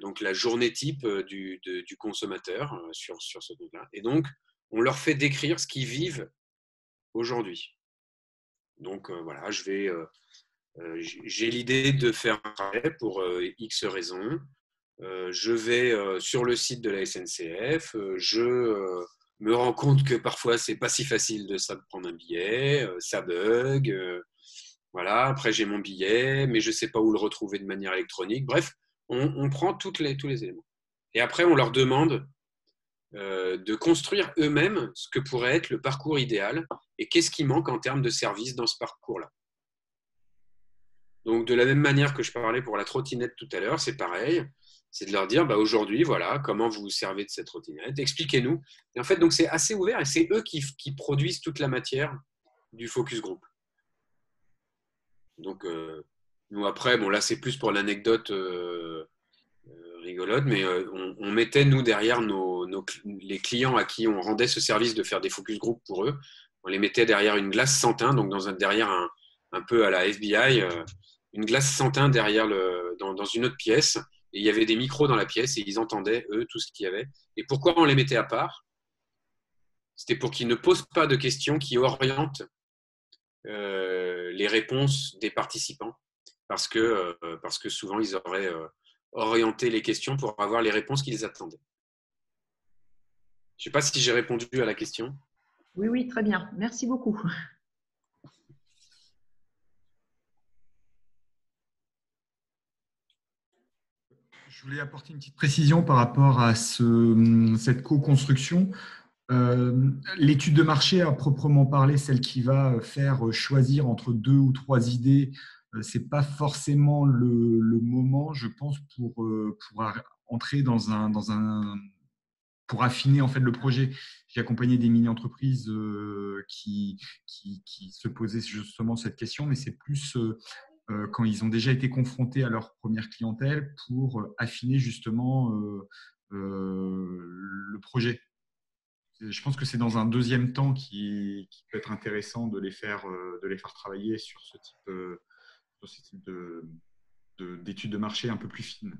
Speaker 4: donc la journée type du consommateur sur ce truc-là. Et donc, on leur fait décrire ce qu'ils vivent aujourd'hui. Donc, voilà, j'ai l'idée de faire un travail pour X raisons. Je vais sur le site de la SNCF. Je me rends compte que parfois, c'est pas si facile de prendre un billet. Ça bug. Voilà. Après, j'ai mon billet, mais je sais pas où le retrouver de manière électronique. Bref, on prend tous les éléments. Et après, on leur demande de construire eux-mêmes ce que pourrait être le parcours idéal et qu'est-ce qui manque en termes de service dans ce parcours-là. Donc, de la même manière que je parlais pour la trottinette tout à l'heure, c'est pareil. C'est de leur dire, aujourd'hui, voilà, comment vous vous servez de cette trottinette, expliquez-nous. Et en fait, donc c'est assez ouvert et c'est eux qui produisent toute la matière du focus group. Donc, nous après, là, c'est plus pour l'anecdote rigolote, mais on mettait, nous, derrière les clients à qui on rendait ce service de faire des focus group pour eux, on les mettait derrière une glace sans teint, donc derrière un peu à la FBI, une glace sans teint derrière dans une autre pièce. Et il y avait des micros dans la pièce et ils entendaient, eux, tout ce qu'il y avait. Et pourquoi on les mettait à part? C'était pour qu'ils ne posent pas de questions qui orientent les réponses des participants. Parce que souvent, ils auraient orienté les questions pour avoir les réponses qu'ils attendaient. Je ne sais pas si j'ai répondu à la question.
Speaker 6: Oui, oui, très bien. Merci beaucoup.
Speaker 3: Je voulais apporter une petite précision par rapport à cette co-construction. L'étude de marché à proprement parler, celle qui va faire choisir entre 2 ou 3 idées, ce n'est pas forcément le moment, je pense, pour entrer pour affiner en fait le projet. J'ai accompagné des mini-entreprises qui se posaient justement cette question, mais c'est plus quand ils ont déjà été confrontés à leur première clientèle pour affiner justement le projet. Je pense que c'est dans un deuxième temps qui peut être intéressant de les faire travailler sur ce type d'études de marché un peu plus fines.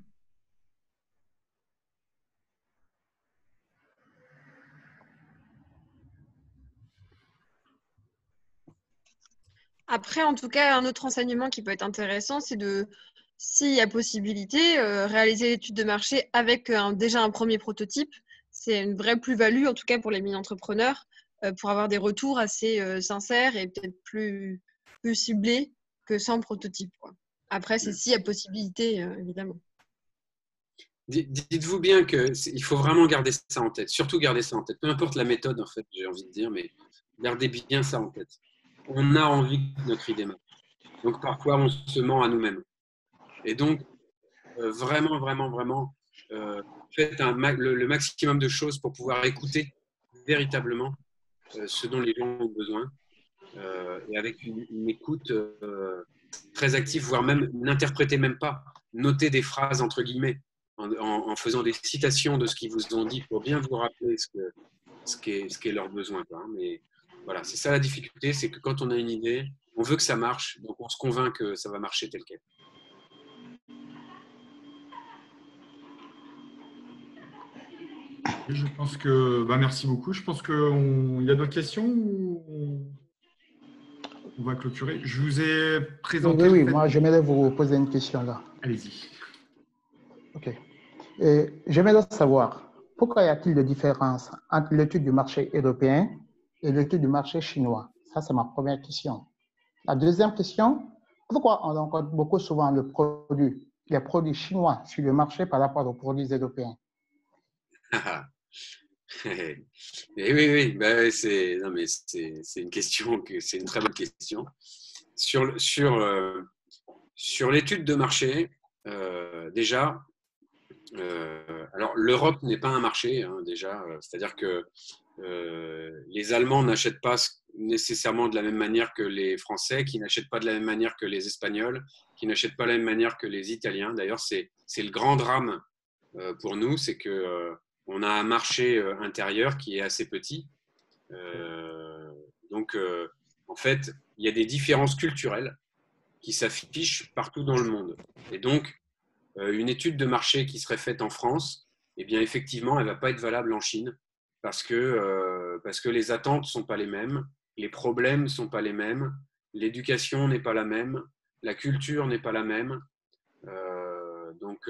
Speaker 1: Après, en tout cas, un autre enseignement qui peut être intéressant, c'est s'il y a possibilité, réaliser l'étude de marché avec déjà un premier prototype. C'est une vraie plus-value, en tout cas pour les mini-entrepreneurs, pour avoir des retours assez sincères et peut-être plus ciblés que sans prototype, quoi. Après, c'est s'il y a possibilité, évidemment.
Speaker 4: Dites-vous bien qu'il faut vraiment garder ça en tête, surtout garder ça en tête. Peu importe la méthode, en fait, j'ai envie de dire, mais gardez bien ça en tête. On a envie que notre idée marche. Donc, parfois, on se ment à nous-mêmes. Et donc, vraiment, vraiment, vraiment, faites le maximum de choses pour pouvoir écouter véritablement ce dont les gens ont besoin. Et avec une écoute très active, voire même n'interprétez même pas. Notez des phrases entre guillemets en faisant des citations de ce qu'ils vous ont dit pour bien vous rappeler ce qu'est leur besoin, quoi. Mais voilà, c'est ça la difficulté, c'est que quand on a une idée, on veut que ça marche, donc on se convainc que ça va marcher tel quel.
Speaker 3: Je pense que, merci beaucoup. Je pense qu'il y a d'autres questions ou on va clôturer. Je vous ai présenté.
Speaker 7: Oui, moi j'aimerais vous poser une question là.
Speaker 3: Allez-y.
Speaker 7: Ok. J'aimerais savoir pourquoi y a-t-il de différence entre l'étude du marché européen et l'étude du marché chinois? Ça, c'est ma première question. La deuxième question, pourquoi on rencontre beaucoup souvent les produits chinois sur le marché par rapport aux produits européens?
Speaker 4: Oui, c'est une question, c'est une très bonne question. Sur l'étude de marché, déjà, alors l'Europe n'est pas un marché, hein, déjà, c'est-à-dire que les Allemands n'achètent pas nécessairement de la même manière que les Français, qui n'achètent pas de la même manière que les Espagnols, qui n'achètent pas de la même manière que les Italiens. D'ailleurs, c'est le grand drame pour nous, c'est que on a un marché intérieur qui est assez petit. Donc, en fait, il y a des différences culturelles qui s'affichent partout dans le monde. Et donc, une étude de marché qui serait faite en France, eh bien, effectivement, elle ne va pas être valable en Chine parce que les attentes ne sont pas les mêmes, les problèmes ne sont pas les mêmes, l'éducation n'est pas la même, la culture n'est pas la même. Donc,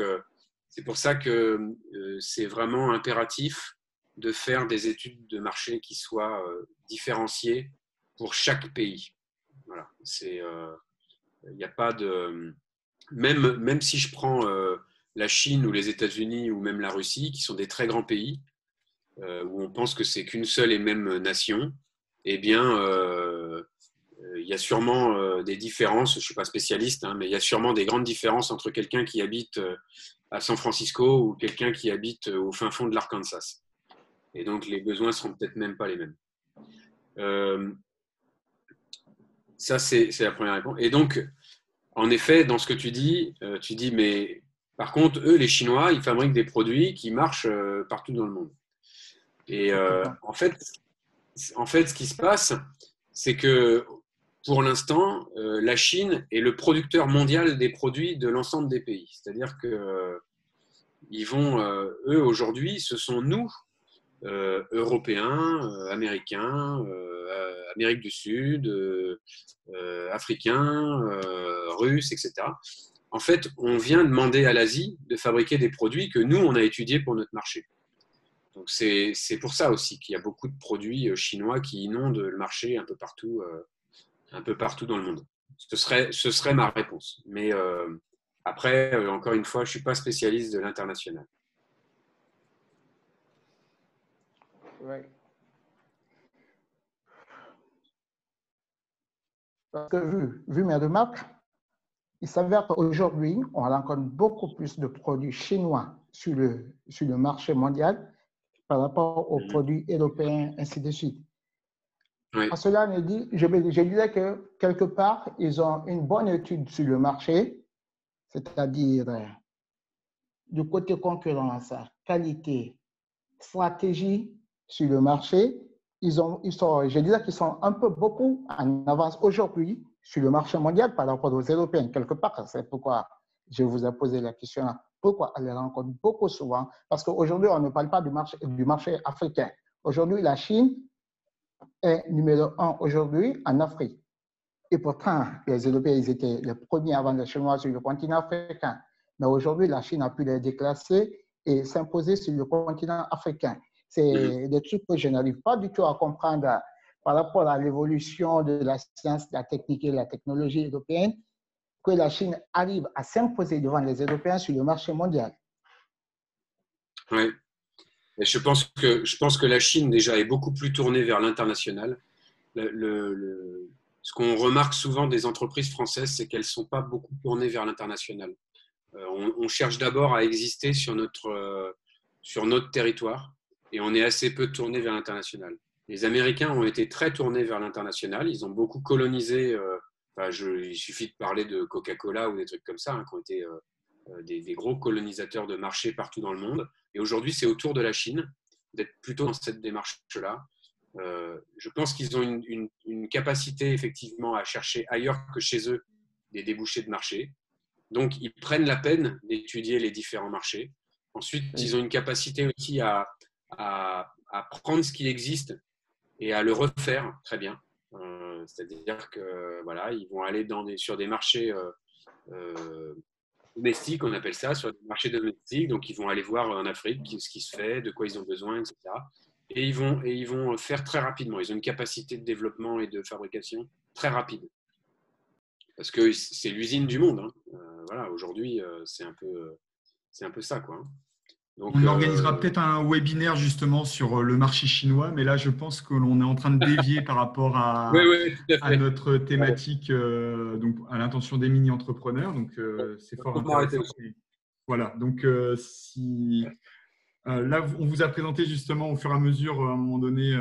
Speaker 4: c'est pour ça que c'est vraiment impératif de faire des études de marché qui soient différenciées pour chaque pays. Voilà. Il n'y a pas de… Même si je prends la Chine ou les États-Unis ou même la Russie, qui sont des très grands pays, où on pense que c'est qu'une seule et même nation, eh bien, il y a sûrement des différences, je ne suis pas spécialiste, hein, mais il y a sûrement des grandes différences entre quelqu'un qui habite à San Francisco ou quelqu'un qui habite au fin fond de l'Arkansas. Et donc, les besoins ne seront peut-être même pas les mêmes. Ça, c'est la première réponse. Et donc, en effet, dans ce que tu dis, mais par contre, eux, les Chinois, ils fabriquent des produits qui marchent partout dans le monde. Et en fait, ce qui se passe, c'est que pour l'instant, la Chine est le producteur mondial des produits de l'ensemble des pays. C'est-à-dire que eux, aujourd'hui, ce sont nous, Européens, Américains, Amérique du Sud, Africains, Russes, etc. En fait, on vient demander à l'Asie de fabriquer des produits que nous, on a étudiés pour notre marché. Donc, c'est pour ça aussi qu'il y a beaucoup de produits chinois qui inondent le marché un peu partout dans le monde. Ce serait ma réponse. Mais après, encore une fois, je ne suis pas spécialiste de l'international.
Speaker 7: Oui. Parce que vu mes remarques, il s'avère qu'aujourd'hui, on rencontre beaucoup plus de produits chinois sur le marché mondial par rapport aux produits européens, ainsi de suite.
Speaker 4: Oui.
Speaker 7: À cela, je dirais que quelque part, ils ont une bonne étude sur le marché, c'est-à-dire du côté concurrence, qualité, stratégie sur le marché. Je dirais qu'ils sont un peu beaucoup en avance aujourd'hui sur le marché mondial par rapport aux Européens, quelque part. C'est pourquoi je vous ai posé la question. Pourquoi on les rencontre beaucoup souvent? Parce qu'aujourd'hui, on ne parle pas du marché africain. Aujourd'hui, la Chine est numéro 1 aujourd'hui en Afrique. Et pourtant, les Européens, ils étaient les premiers avant les Chinois sur le continent africain. Mais aujourd'hui, la Chine a pu les déclasser et s'imposer sur le continent africain. C'est des trucs que je n'arrive pas du tout à comprendre par rapport à l'évolution de la science, de la technique et de la technologie européenne, que la Chine arrive à s'imposer devant les Européens sur le marché mondial.
Speaker 4: Oui. Et je pense que la Chine, déjà, est beaucoup plus tournée vers l'international. Ce qu'on remarque souvent des entreprises françaises, c'est qu'elles ne sont pas beaucoup tournées vers l'international. On cherche d'abord à exister sur notre territoire et on est assez peu tourné vers l'international. Les Américains ont été très tournés vers l'international. Ils ont beaucoup colonisé. Il suffit de parler de Coca-Cola ou des trucs comme ça, hein, qui ont été des gros colonisateurs de marché partout dans le monde. Et aujourd'hui, c'est au tour de la Chine d'être plutôt dans cette démarche-là. Je pense qu'ils ont une capacité effectivement à chercher ailleurs que chez eux des débouchés de marché. Donc, ils prennent la peine d'étudier les différents marchés. Ensuite, ils ont une capacité aussi à prendre ce qui existe et à le refaire très bien. C'est-à-dire que voilà, ils vont aller sur des marchés domestiques, on appelle ça, sur des marchés domestiques. Donc, ils vont aller voir en Afrique ce qui se fait, de quoi ils ont besoin, etc. Et ils vont faire très rapidement. Ils ont une capacité de développement et de fabrication très rapide. Parce que c'est l'usine du monde. Hein. Voilà, aujourd'hui, c'est un peu ça, quoi.
Speaker 3: Donc, on organisera peut-être un webinaire justement sur le marché chinois, mais là, je pense que l'on est en train de dévier par rapport à notre thématique, donc à l'intention des mini-entrepreneurs. Donc, c'est fort intéressant. Voilà. Donc, là, on vous a présenté justement au fur et à mesure, à un moment donné,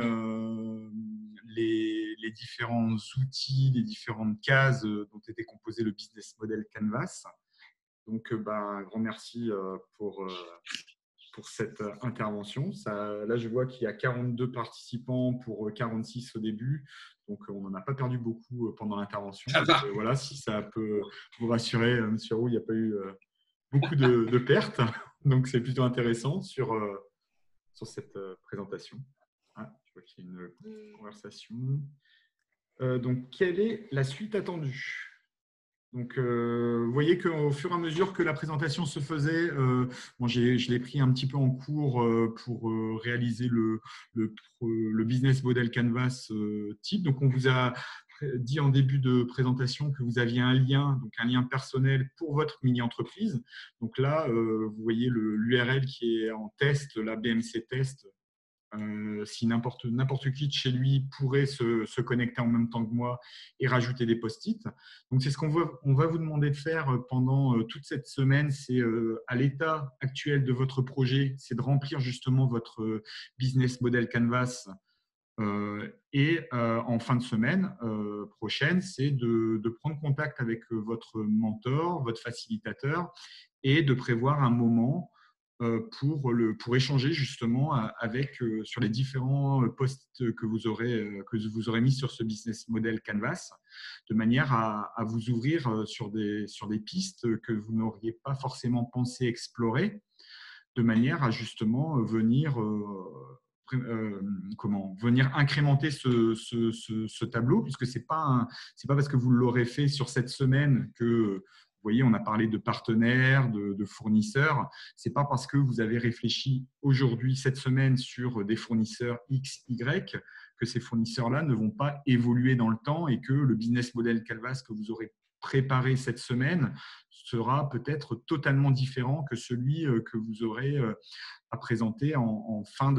Speaker 3: les différents outils, les différentes cases dont était composé le business model Canvas. Donc, un grand merci pour cette intervention. Là, je vois qu'il y a 42 participants pour 46 au début. Donc, on n'en a pas perdu beaucoup pendant l'intervention. Voilà, si ça peut vous rassurer, M. Roux, il n'y a pas eu beaucoup de pertes. Donc, c'est plutôt intéressant sur cette présentation. Je vois qu'il y a une conversation. Donc, quelle est la suite attendue ? Donc, vous voyez qu'au fur et à mesure que la présentation se faisait, je l'ai pris un petit peu en cours pour réaliser le business model Canvas type. Donc, on vous a dit en début de présentation que vous aviez un lien personnel pour votre mini-entreprise. Donc là, vous voyez l'URL qui est en test, la BMC test, si n'importe qui de chez lui pourrait se connecter en même temps que moi et rajouter des post-it. Donc, c'est ce qu'on va vous demander de faire pendant toute cette semaine. C'est à l'état actuel de votre projet, c'est de remplir justement votre business model Canvas. Et en fin de semaine prochaine, c'est de prendre contact avec votre mentor, votre facilitateur, et de prévoir un moment pour échanger justement sur les différents posts que vous aurez mis sur ce business model Canvas, de manière à vous ouvrir sur des pistes que vous n'auriez pas forcément pensé explorer, de manière à justement venir incrémenter ce tableau, puisque c'est pas parce que vous l'aurez fait sur cette semaine que, vous voyez, on a parlé de partenaires, de fournisseurs. C'est pas parce que vous avez réfléchi aujourd'hui, cette semaine, sur des fournisseurs X, Y, que ces fournisseurs-là ne vont pas évoluer dans le temps et que le business model Canvas que vous aurez préparé cette semaine sera peut-être totalement différent que celui que vous aurez à présenter en fin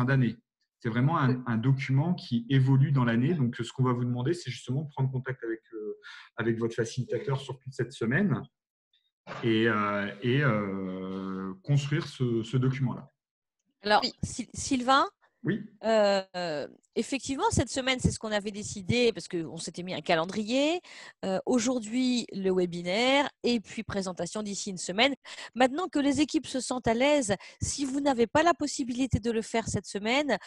Speaker 3: d'année. C'est vraiment un document qui évolue dans l'année. Donc, ce qu'on va vous demander, c'est justement de prendre contact avec votre facilitateur sur toute cette semaine et construire ce document-là.
Speaker 2: Alors, Sylvain,
Speaker 3: oui.
Speaker 2: Effectivement, cette semaine, c'est ce qu'on avait décidé parce qu'on s'était mis un calendrier. Aujourd'hui, le webinaire et puis présentation d'ici une semaine. Maintenant que les équipes se sentent à l'aise, si vous n'avez pas la possibilité de le faire cette semaine,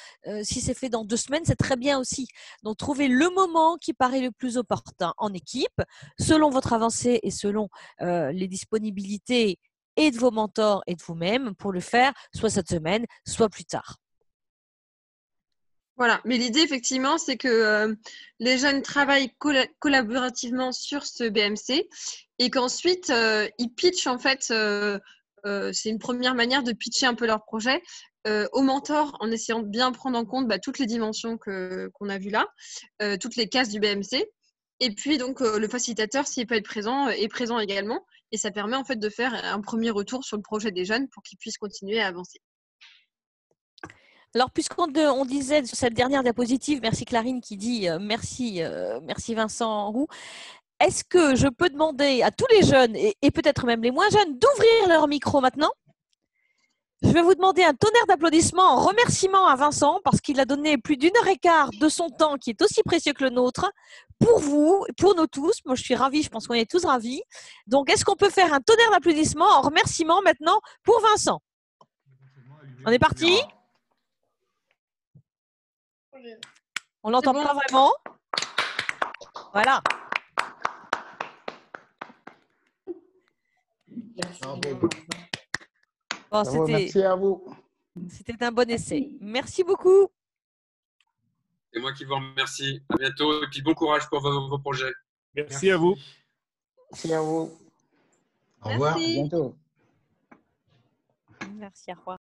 Speaker 2: si c'est fait dans 2 semaines, c'est très bien aussi. Donc, trouvez le moment qui paraît le plus opportun en équipe, selon votre avancée et selon les disponibilités et de vos mentors et de vous-même pour le faire, soit cette semaine, soit plus tard.
Speaker 1: Voilà, mais l'idée, effectivement, c'est que les jeunes travaillent collaborativement sur ce BMC et qu'ensuite, ils pitchent, en fait, c'est une première manière de pitcher un peu leur projet au mentor en essayant de bien prendre en compte toutes les dimensions qu'on a vues là, toutes les cases du BMC. Et puis, donc, le facilitateur, s'il peut être présent, est présent également. Et ça permet, en fait, de faire un premier retour sur le projet des jeunes pour qu'ils puissent continuer à avancer.
Speaker 2: Alors, puisqu'on disait sur cette dernière diapositive, merci Clarine qui dit merci Vincent Roux, est-ce que je peux demander à tous les jeunes et peut-être même les moins jeunes d'ouvrir leur micro maintenant? Je vais vous demander un tonnerre d'applaudissements en remerciement à Vincent parce qu'il a donné plus d'1h15 de son temps qui est aussi précieux que le nôtre pour vous, pour nous tous. Moi, je suis ravie, je pense qu'on est tous ravis. Donc, est-ce qu'on peut faire un tonnerre d'applaudissements en remerciement maintenant pour Vincent? On est parti? On l'entend pas vraiment. Voilà. Bon,
Speaker 7: merci à vous.
Speaker 2: C'était un bon essai. Merci beaucoup.
Speaker 4: C'est moi qui vous remercie. À bientôt et puis bon courage pour vos projets.
Speaker 5: Merci à vous.
Speaker 7: Merci à vous.
Speaker 8: Au revoir.
Speaker 7: À bientôt.
Speaker 2: Merci, au revoir.